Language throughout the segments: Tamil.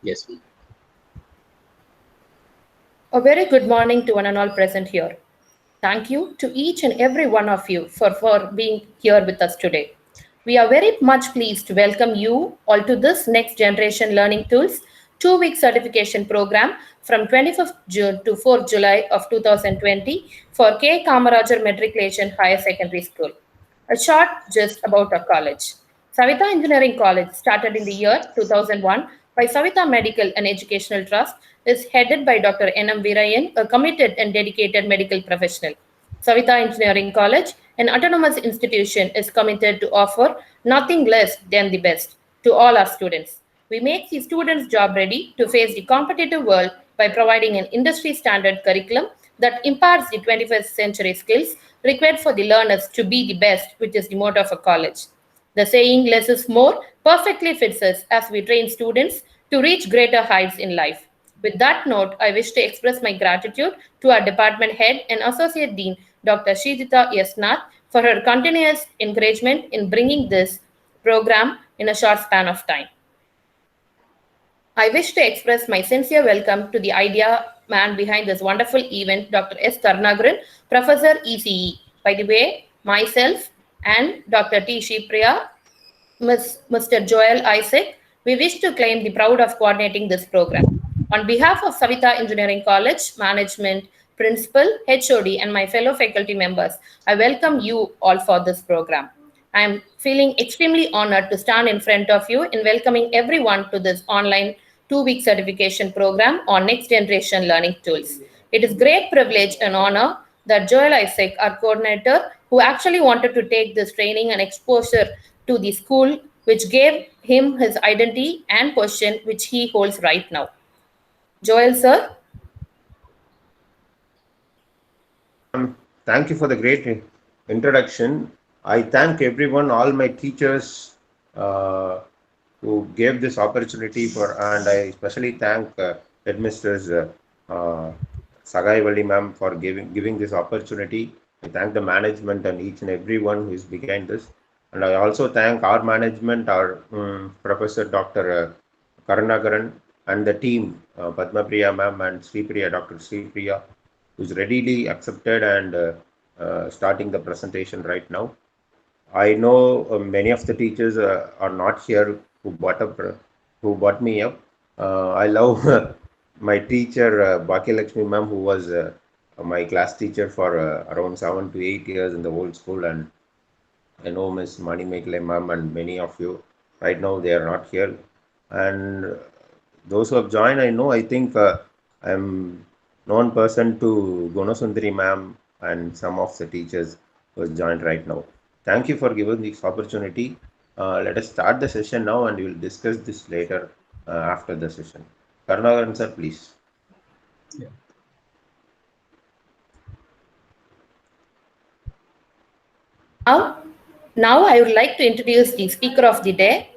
Yes, ma'am. A very good morning to one and all present here. Thank you to each and every one of you for being here with us today. We are very much pleased to welcome you all to this Next Generation Learning Tools 2-week certification program from 25th June to 4th July of 2020 for K. Kamarajar Matriculation Higher Secondary School. A short gist about our college. Savita Engineering College, started in the year 2001 by Savita Medical and Educational Trust, is headed by Dr. N.M. Virayan, a committed and dedicated medical professional. Savita Engineering College, an autonomous institution, is committed to offer nothing less than the best to all our students. We make the students job ready to face the competitive world by providing an industry standard curriculum that imparts the 21st century skills required for the learners to be the best, which is the motto of a college. The saying less is more perfectly fits us as we train students to reach greater heights in life. With that note, I wish to express my gratitude to our department head and associate dean, Dr. Shijita Yasnath, for her continuous encouragement in bringing this program in a short span of time. I wish to express my sincere welcome to the idea man behind this wonderful event, Dr. S. Karnagaran, Professor ECE. By the way, myself and Dr. T. Shipriya, Mr. Joel Isaac, we wish to claim the proud of coordinating this program. On behalf of Savita Engineering College, management, principal, HOD, and my fellow faculty members, I welcome you all for this program. I am feeling extremely honored to stand in front of you in welcoming everyone to this online 2-week certification program on next generation learning tools. It is great privilege and honor that Joel Isaac, our coordinator, who actually wanted to take this training and exposure to the school, which gave him his identity and position which he holds right now. Joel, sir. Thank you for the great introduction. I thank everyone, all my teachers who gave this opportunity and I especially thank Headmistress Sagai Valli ma'am for giving this opportunity. I thank the management and each and everyone who is behind this. And I also thank our management, our Professor Dr. Karnagaran and the team, Padma Priya ma'am and Sri Priya, Dr. Sri Priya, who's readily accepted and starting the presentation right now. I know many of the teachers are not here who brought me up. I love my teacher Bhakya Lakshmi ma'am, who was my class teacher for around 7 to 8 years in the whole school, and I know Miss Mani Meghale ma'am and many of you. Right now they are not here, and those who have joined, I think I'm known person to Gunasundari ma'am and some of the teachers who has joined right now. Thank you for giving this opportunity. Let us start the session now and we will discuss this later after the session. Karnagaran sir, please. Yeah. Now I would like to introduce the speaker of the day.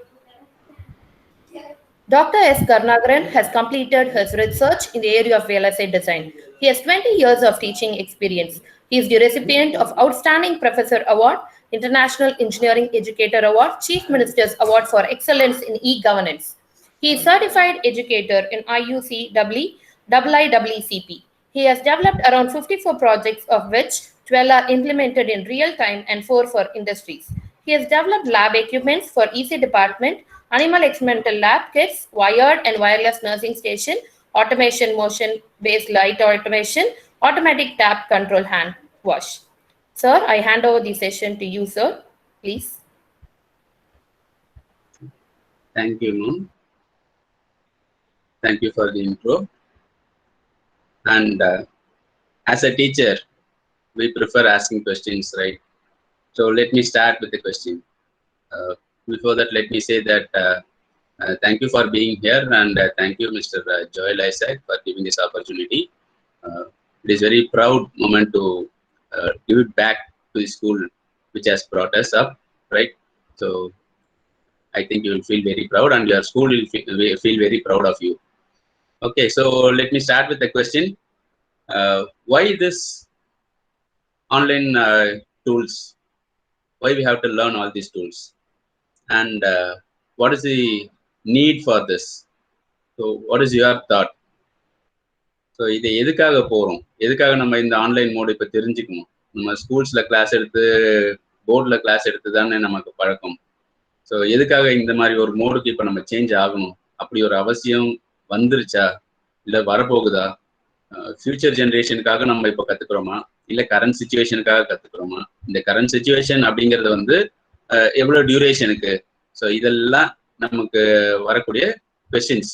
Dr. S. Karnagaran has completed his research in the area of VLSI design. He has 20 years of teaching experience. He is the recipient of Outstanding Professor Award, International Engineering Educator Award, Chief Minister's Award for Excellence in E-Governance. He is certified educator in IUC IIEECP. He has developed around 54 projects, of which 12 are implemented in real time and 4 for industries. He has developed lab equipments for EC department, animal experimental lab kits, wired and wireless nursing station, automation motion-based light automation, automatic tap control hand wash. Sir, I hand over the session to you, sir. Please. Thank you, ma'am. Thank you for the intro. And as a teacher, we prefer asking questions, right? So let me start with the question. Before that, let me say that thank you for being here, and thank you, Mr. Joel Isaac, for giving this opportunity. It is very proud moment to give it back to the school which has brought us up, right? So I think you will feel very proud, and your school will feel very proud of you. Okay, so let me start with the question. Why this online tools? Why we have to learn all these tools? And what is the need for this? So what is your thought? So இதை எதுக்காக போகிறோம், எதுக்காக நம்ம இந்த ஆன்லைன் மோடு இப்போ தெரிஞ்சுக்கணும்? நம்ம ஸ்கூல்ஸில் கிளாஸ் எடுத்து போர்டில் கிளாஸ் எடுத்து தானே நமக்கு பழக்கம். ஸோ எதுக்காக இந்த மாதிரி ஒரு மோடுக்கு இப்போ நம்ம சேஞ்ச் ஆகணும்? அப்படி ஒரு அவசியம் வந்துருச்சா, இல்லை வரப்போகுதா? ஃபியூச்சர் ஜென்ரேஷனுக்காக நம்ம இப்போ கற்றுக்குறோமா, இல்லை கரண்ட் சுச்சுவேஷனுக்காக கற்றுக்குறோமா? இந்த கரண்ட் சுச்சுவேஷன் அப்படிங்கிறது வந்து எவ்வளோ டியூரேஷனுக்கு? ஸோ இதெல்லாம் நமக்கு வரக்கூடிய கொஸ்டின்ஸ்,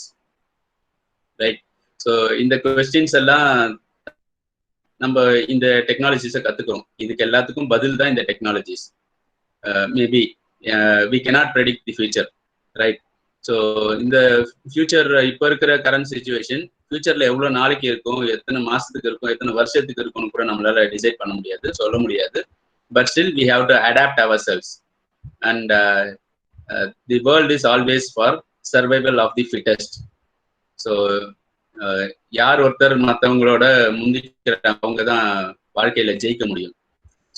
ரைட்? ஸோ இந்த கொஸ்டின்ஸ் எல்லாம் நம்ம இந்த டெக்னாலஜிஸை கற்றுக்குறோம். இதுக்கு எல்லாத்துக்கும் பதில் தான் இந்த technologies. Maybe we cannot predict the future, right? So இந்த ஃபியூச்சர் இப்போ இருக்கிற கரண்ட் சுச்சுவேஷன் ஃபியூச்சரில் எவ்வளோ நாளைக்கு இருக்கும், எத்தனை மாதத்துக்கு இருக்கும், எத்தனை வருஷத்துக்கு இருக்கும்னு கூட நம்மளால டிசைட் பண்ண முடியாது, சொல்ல முடியாது. But still we have to adapt ourselves. And the world is always for survival of the fittest. So யார் ஒருத்தர் மற்றவங்களோட முந்திக்கிறவங்க தான் வாழ்க்கையில் ஜெயிக்க முடியும்.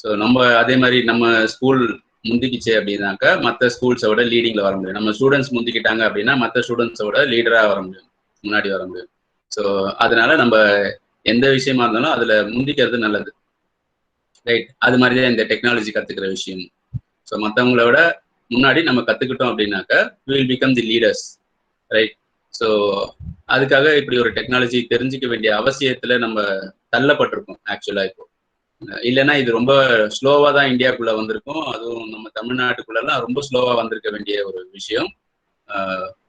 ஸோ நம்ம அதே மாதிரி நம்ம ஸ்கூல் முந்திக்கிச்சு அப்படின்னாக்கா மற்ற ஸ்கூல்ஸோட லீடிங்கில் வர முடியும். நம்ம ஸ்டூடெண்ட்ஸ் முந்திக்கிட்டாங்க அப்படின்னா மற்ற ஸ்டூடெண்ட்ஸோட லீடராக வர முடியும், முன்னாடி வர முடியும். ஸோ அதனால நம்ம எந்த விஷயமா இருந்தாலும் அதில் முந்திக்கிறது நல்லது, ரைட்? அது மாதிரி தான் இந்த டெக்னாலஜி கற்றுக்கிற விஷயம். ஸோ மற்றவங்களோட முன்னாடி நம்ம கற்றுக்கிட்டோம் அப்படின்னாக்கா we will become the leaders, right? So அதுக்காக இப்படி ஒரு டெக்னாலஜி தெரிஞ்சிக்க வேண்டிய அவசியத்தில் நம்ம தள்ளப்பட்டிருக்கோம் ஆக்சுவலாக. இப்போ இல்லைன்னா இது ரொம்ப ஸ்லோவாக தான் இந்தியாவுக்குள்ளே வந்திருக்கும். அதுவும் நம்ம தமிழ்நாட்டுக்குள்ளெல்லாம் ரொம்ப ஸ்லோவாக வந்திருக்க வேண்டிய ஒரு விஷயம்.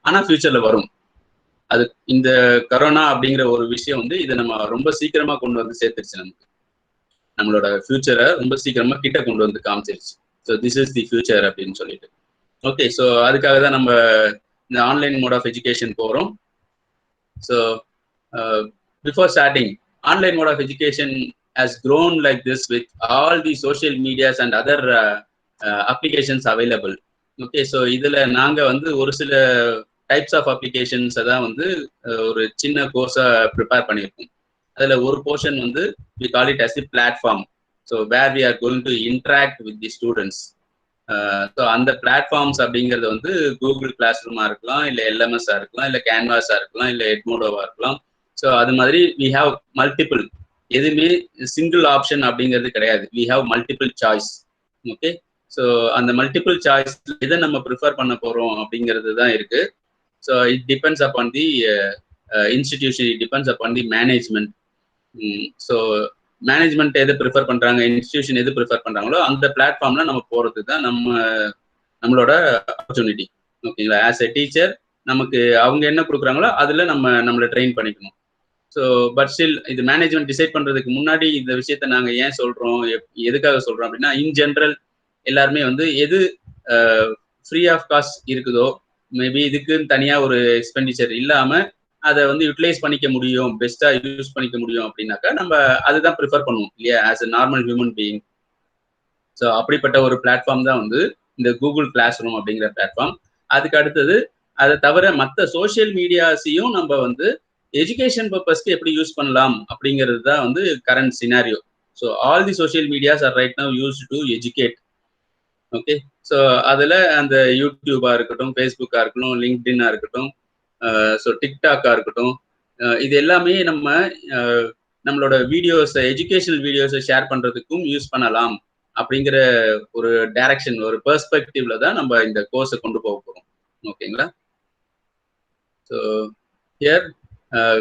ஆனால் ஃபியூச்சரில் வரும். அது இந்த கரோனா அப்படிங்கிற ஒரு விஷயம் வந்து இதை நம்ம ரொம்ப சீக்கிரமாக கொண்டு வந்து சேர்த்துருச்சு. நமக்கு நம்மளோட ஃபியூச்சரை ரொம்ப சீக்கிரமாக கிட்ட கொண்டு வந்து காமிச்சிருச்சு. So this is the future அப்படின்னு சொல்லிட்டு. ஓகே, ஸோ அதுக்காக தான் நம்ம இந்த ஆன்லைன் மோட் ஆஃப் எஜுகேஷன் போகிறோம். ஸோ பிஃபோர் ஸ்டார்டிங், ஆன்லைன் mode of education has grown like this with all the social medias and other applications available. Okay, so இதில் நாங்கள் வந்து ஒரு சில டைப்ஸ் ஆஃப் அப்ளிகேஷன்ஸை தான் வந்து ஒரு சின்ன கோர்ஸாக ப்ரிப்பேர் பண்ணியிருக்கோம். அதில் ஒரு போர்ஷன் வந்து we call it as a platform. So where we are going to interact with the students. So அந்த பிளாட்ஃபார்ம்ஸ் அப்படிங்கிறது வந்து கூகுள் கிளாஸ் ரூமாக இருக்கலாம், இல்லை எல்எம்எஸ்ஸாக இருக்கலாம், இல்லை கேன்வாஸாக இருக்கலாம், இல்லை எட்மோடோவாக இருக்கலாம். ஸோ அது மாதிரி வி ஹாவ் மல்டிபிள், எதுவுமே சிங்கிள் ஆப்ஷன் அப்படிங்கிறது கிடையாது. We have multiple choice. Okay, so அந்த மல்டிபிள் சாய்ஸ் எதை நம்ம ப்ரிஃபர் பண்ண போகிறோம் அப்படிங்கிறது தான் இருக்குது. So it depends upon the institution, it depends upon the management. So management எது ப்ரிஃபர் பண்ணுறாங்க, இன்ஸ்டிடியூஷன் எது ப்ரிஃபர் பண்ணுறாங்களோ அந்த பிளாட்ஃபார்மில் நம்ம போகிறது தான் நம்மளோட ஆப்பர்ச்சுனிட்டி. ஓகேங்களா? ஆஸ் எ டீச்சர் நமக்கு அவங்க என்ன கொடுக்குறாங்களோ அதில் நம்மளை ட்ரெயின் பண்ணிக்கணும். ஸோ பட் ஸ்டில் இது மேனேஜ்மெண்ட் டிசைட் பண்ணுறதுக்கு முன்னாடி இந்த விஷயத்த நாங்கள் ஏன் சொல்கிறோம், எதுக்காக சொல்கிறோம் அப்படின்னா, இன் ஜென்ரல் எல்லாருமே வந்து எது ஃப்ரீ ஆஃப் காஸ்ட் இருக்குதோ, மேபி இதுக்குன்னு தனியாக ஒரு எக்ஸ்பெண்டிச்சர் இல்லாமல் அதை வந்து யூட்டிலைஸ் பண்ணிக்க முடியும், பெஸ்ட்டாக யூஸ் பண்ணிக்க முடியும் அப்படின்னாக்கா நம்ம அதுதான் ப்ரிஃபர் பண்ணுவோம் இல்லையா, as a normal human being. So அப்படிப்பட்ட ஒரு பிளாட்ஃபார்ம் தான் வந்து இந்த கூகுள் கிளாஸ் ரூம் அப்படிங்கிற பிளாட்ஃபார்ம். அதுக்கு அடுத்தது அதை தவிர மற்ற சோஷியல் மீடியாஸையும் நம்ம வந்து எஜுகேஷன் பர்பஸ்க்கு எப்படி யூஸ் பண்ணலாம் அப்படிங்கிறது தான் வந்து current scenario. So all the social medias are right now used to educate. Okay, so அதில் அந்த யூடியூபாக இருக்கட்டும், ஃபேஸ்புக்காக இருக்கட்டும், லிங்க்டின்னாக இருக்கட்டும், ஸோ டிக்டாக்காக இருக்கட்டும், இது எல்லாமே நம்மளோட வீடியோஸை, எஜுகேஷனல் வீடியோஸை ஷேர் பண்ணுறதுக்கும் யூஸ் பண்ணலாம் அப்படிங்கிற ஒரு டைரக்ஷன், ஒரு பெர்ஸ்பெக்டிவ்ல தான் நம்ம இந்த கோர்ஸை கொண்டு போக போகிறோம். ஓகேங்களா? So here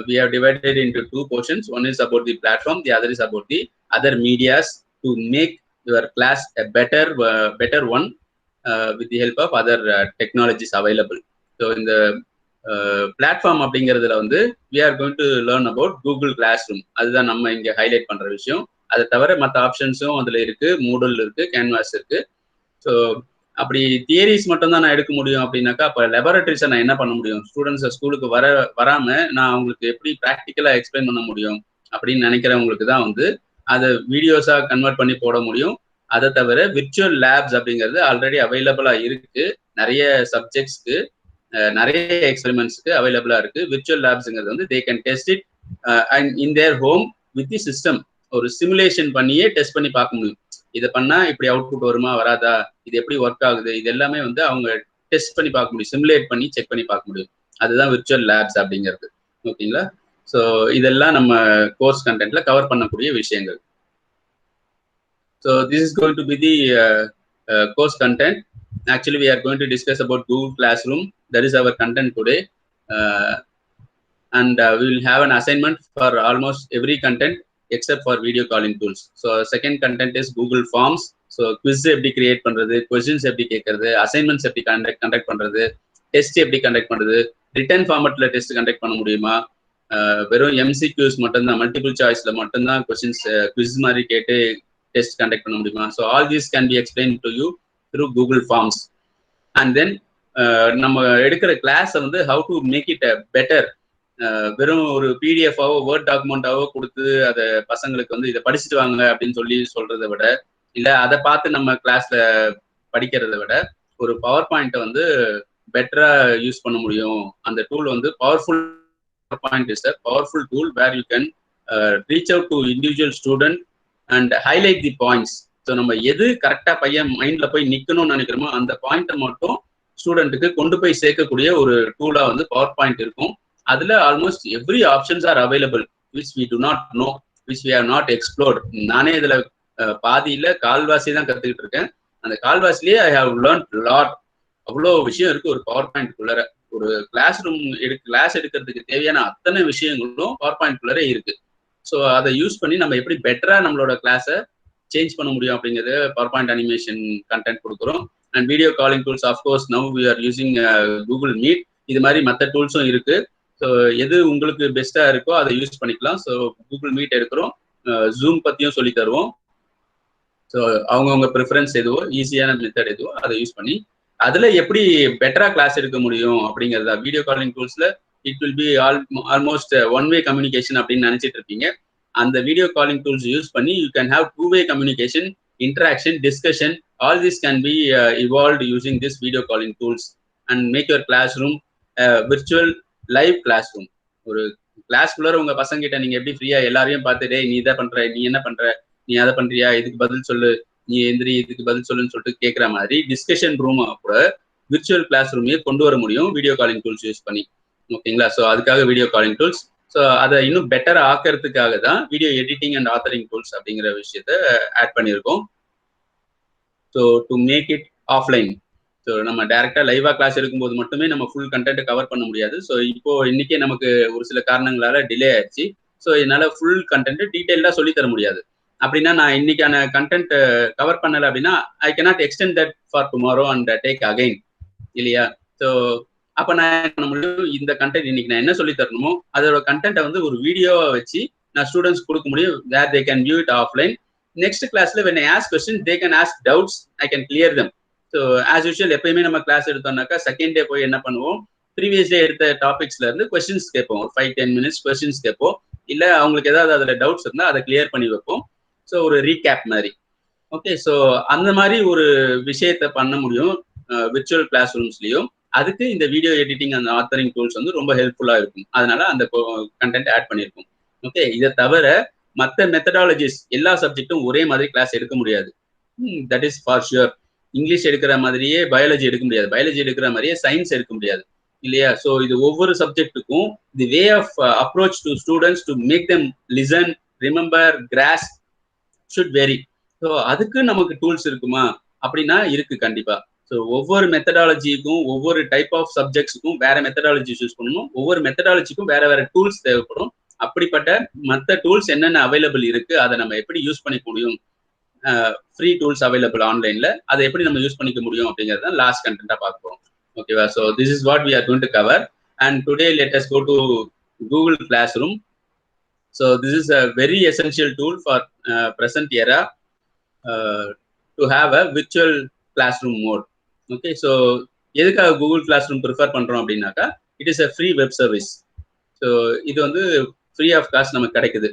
we have divided into two portions. One is about the platform, the other is about the other medias to make your class a better one with the help of other technologies available. So in the platform அப்படிங்கிறதுல வந்து we are going to learn about Google Classroom. அதுதான் நம்ம இங்கே ஹைலைட் பண்ணுற விஷயம். அதை தவிர மற்ற ஆப்ஷன்ஸும் அதில் இருக்குது, மூடல் இருக்குது, கேன்வாஸ் இருக்குது. ஸோ அப்படி தியரிஸ் மட்டும் தான் நான் எடுக்க முடியும் அப்படின்னாக்கா அப்போ லெபரட்டரிஸை நான் என்ன பண்ண முடியும்? ஸ்டூடெண்ட்ஸை ஸ்கூலுக்கு வராமல் நான் அவங்களுக்கு எப்படி ப்ராக்டிக்கலாக எக்ஸ்பிளைன் பண்ண முடியும் அப்படின்னு நினைக்கிறவங்களுக்கு தான் வந்து அதை வீடியோஸாக கன்வெர்ட் பண்ணி போட முடியும். அதை தவிர விர்ச்சுவல் லேப்ஸ் அப்படிங்கிறது ஆல்ரெடி அவைலபிளாக இருக்குது. நிறைய சப்ஜெக்ட்ஸ்க்கு, நிறைய எக்ஸ்பெரிமெண்ட்ஸ்க்கு அவைலபிளாக இருக்குது. விர்ச்சுவல் லேப்ஸுங்கிறது வந்து they can test it and in their home with the system. ஒரு சிமுலேஷன் பண்ணியே டெஸ்ட் பண்ணி பார்க்க முடியும். இதை பண்ணால் இப்படி அவுட்புட் வருமா வராதா, இது எப்படி ஒர்க் ஆகுது, இது எல்லாமே வந்து அவங்க டெஸ்ட் பண்ணி பார்க்க முடியும், சிமுலேட் பண்ணி செக் பண்ணி பார்க்க முடியும். அதுதான் விர்ச்சுவல் லேப்ஸ் அப்படிங்கிறது. ஓகேங்களா? ஸோ இதெல்லாம் நம்ம கோர்ஸ் கண்டென்ட்ல கவர் பண்ணக்கூடிய விஷயங்கள். So this is going to be the course content. Actually, we are going to discuss about Google Classroom. That is our content today. And we will have an assignment for almost every content except for video calling tools. So second content is Google Forms. So quiz எப்படி create பண்றது, questions எப்படி கேட்கறது, assignments எப்படி conduct பண்றது, test எப்படி conduct பண்றது, written formatல test conduct பண்ண முடியுமா, வெறும் MCQs மட்டும்தான், மல்டிபிள் சாய்ஸ்ல மட்டும்தான் கொஸ்டின்ஸ் quiz மாதிரி கேட்டு டெஸ்ட் கண்டக்ட் பண்ண முடியுமா. So all these can be explain to you through Google forms. And then நம்ம எடுக்கிற கிளாஸை வந்து how to make it better. வெறும் ஒரு பிடிஎஃபாவோ வேர்ட் டாக்குமெண்டாவோ கொடுத்து அதை பசங்களுக்கு வந்து இதை படிச்சுட்டு வாங்க அப்படின்னு சொல்றதை விட, இல்லை அதை பார்த்து நம்ம கிளாஸ்ல படிக்கிறத விட ஒரு பவர் பாயிண்ட்டை வந்து பெட்டரா யூஸ் பண்ண முடியும். அந்த டூல் வந்து powerful point is a powerful tool where you can reach out to individual student and highlight the points. So நம்ம எது கரெக்டாக பையன் மைண்ட்ல போய் நிற்கணும்னு நினைக்கிறோமோ அந்த பாயிண்ட்டை மட்டும் ஸ்டூடெண்ட்டுக்கு கொண்டு போய் சேர்க்கக்கூடிய ஒரு டூலா வந்து பவர் பாயிண்ட் இருக்கும். அதுல almost every options are available which we do not know, which we have not explored. நானே இதுல பாதியில கால்வாசி தான் கத்துக்கிட்டு இருக்கேன். அந்த கால்வாசிலேயே ஐ ஹவ் லேர்ன் லாட். அவ்வளோ விஷயம் இருக்கு ஒரு பவர் பாயிண்ட்குள்ளர. ஒரு கிளாஸ் ரூம் கிளாஸ் எடுக்கிறதுக்கு தேவையான அத்தனை விஷயங்களும் பவர் பாயிண்ட்குள்ளரே இருக்கு. ஸோ அதை யூஸ் பண்ணி நம்ம எப்படி பெட்டரா நம்மளோட கிளாஸை சேஞ்ச் பண்ண முடியும் அப்படிங்கிறது பவர் பாயிண்ட் அனிமேஷன் கண்டென்ட் கொடுக்குறோம். And video calling tools of course now we are using Google Meet. இது மாதிரி மற்ற டூல்ஸும் இருக்கு. ஸோ எது உங்களுக்கு பெஸ்டா இருக்கோ அதை யூஸ் பண்ணிக்கலாம். ஸோ கூகுள் மீட் எடுக்கிறோம், ஜூம் பத்தியும் சொல்லி தருவோம். ஸோ அவங்கவுங்க ப்ரிஃபரன்ஸ் எதுவோ, ஈஸியான மெத்தட் எதுவோ அதை யூஸ் பண்ணி அதுல எப்படி பெட்டரா கிளாஸ் எடுக்க முடியும் அப்படிங்கிறதா. வீடியோ காலிங் டூல்ஸ்ல it will be almost one way communication அப்படின்னு நினைச்சிட்டு இருப்பீங்க. அந்த வீடியோ காலிங் டூல்ஸ் யூஸ் பண்ணி you can have two way communication, interaction, discussion. All this can be evolved using this video calling tools and make your classroom virtual live classroom. ஒரு கிளாஸ்குள்ள உங்க பசங்க கிட்ட நீங்க எப்படி ஃப்ரீயா எல்லாரையும் பார்த்து, டேய் நீ இதை பண்ற, நீ என்ன பண்ற, நீ அதை பண்றியா, இதுக்கு பதில் சொல்லு, நீ எந்திரி, இதுக்கு பதில் சொல்லுன்னு சொல்லிட்டு கேட்குற மாதிரி டிஸ்கஷன் ரூம் கூட விர்ச்சுவல் கிளாஸ் ரூமே கொண்டு வர முடியும் வீடியோ காலிங் டூல்ஸ் யூஸ் பண்ணி. ஓகேங்களா? ஸோ அதுக்காக வீடியோ காலிங் டூல்ஸ். ஸோ அதை இன்னும் பெட்டரா ஆக்கிறதுக்காக தான் video editing and authoring tools அப்படிங்கிற விஷயத்த ஆட் பண்ணியிருக்கோம். So to make it offline. So நம்ம டைரக்டா லைவா கிளாஸ் எடுக்கும்போது மட்டுமே நம்ம ஃபுல் கண்டென்ட் கவர் பண்ண முடியாது. ஸோ இன்னைக்கே நமக்கு ஒரு சில காரணங்களால டிலே ஆயிடுச்சு. ஸோ என்னால் ஃபுல் கண்டென்ட் டீட்டெயில்டா சொல்லி தர முடியாது. அப்படின்னா நான் இன்னைக்கான கண்டென்ட் கவர் பண்ணலை அப்படின்னா I cannot extend that for tomorrow and take again, இல்லையா? ஸோ அப்போ நான் என்ன பண்ண முடியும், இந்த கண்டென்ட் இன்னைக்கு நான் என்ன சொல்லி தரணுமோ அதோட கண்டென்ட்டை வந்து ஒரு வீடியோவை வச்சு நான் ஸ்டூடெண்ட்ஸ் கொடுக்க முடியும். Where they can view it offline. Next கிளாஸ்ல when I ask questions they can ask doubts, I can clear them. So as usual எப்பயுமே நம்ம கிளாஸ் எடுத்தோம்னாக்கா செகண்ட் டே போய் என்ன பண்ணுவோம், ப்ரீவியஸ் டே எடுத்த டாபிக்ஸ்ல இருந்து கொஸ்டின்ஸ் கேட்போம். ஒரு 5-10 மினிட்ஸ் கொஸ்டின்ஸ் கேட்போம். இல்லை அவங்களுக்கு ஏதாவது அதில் டவுட்ஸ் இருந்தால் அதை கிளியர் பண்ணி வைப்போம். ஸோ ஒரு ரீகேப் மாதிரி. ஓகே, ஸோ அந்த மாதிரி ஒரு விஷயத்த பண்ண முடியும் விர்ச்சுவல் கிளாஸ் ரூம்ஸ்லையும். அதுக்கு இந்த video editing and authoring tools வந்து ரொம்ப ஹெல்ப்ஃபுல்லாக இருக்கும். அதனால அந்த கண்டென்ட் ஆட் பண்ணியிருக்கோம். ஓகே, இதை தவிர மற்ற மெத்தடாலஜிஸ் எல்லா சப்ஜெக்டும் ஒரே மாதிரி கிளாஸ் எடுக்க முடியாது. That is for sure. English எடுக்கிற மாதிரியே பயாலஜி எடுக்க முடியாது, பயாலஜி எடுக்கிற மாதிரியே சயின்ஸ் எடுக்க முடியாது, இல்லையா? ஸோ இது ஒவ்வொரு சப்ஜெக்ட்டுக்கும் the way of approach to students to make them listen, remember, grasp should very. So அதுக்கு நமக்கு டூல்ஸ் இருக்குமா அப்படின்னா இருக்கு கண்டிப்பா. ஸோ ஒவ்வொரு மெத்தடாலஜிக்கும் ஒவ்வொரு டைப் ஆஃப் சப்ஜெக்ட்ஸுக்கும் வேற மெத்தடாலஜிஸ் யூஸ் பண்ணணும். ஒவ்வொரு மெத்தடாலஜிக்கும் வேற வேற டூல்ஸ் தேவைப்படும். அப்படிப்பட்ட மற்ற டூல்ஸ் என்னென்ன அவைலபிள் இருக்கு, அதை நம்ம எப்படி யூஸ் பண்ணிக்க முடியும், ஃப்ரீ டூல்ஸ் அவைலபிள் ஆன்லைன்ல, அதை எப்படி நம்ம யூஸ் பண்ணிக்க முடியும் அப்படிங்கிறத லாஸ்ட் கண்டென்ட்டா பார்க்க போறோம். ஓகேவா? So this is what we are going to cover. And today let us go to Google class room. So this is a very essential tool for present era to have a virtual classroom mode. Okay, so எதுக்காக கூகுள் கிளாஸ் ரூம் ப்ரிஃபர் பண்றோம் அப்படின்னாக்கா it is a free web service. So இது வந்து ஃப்ரீ ஆஃப் காஸ்ட் நமக்கு கிடைக்குது.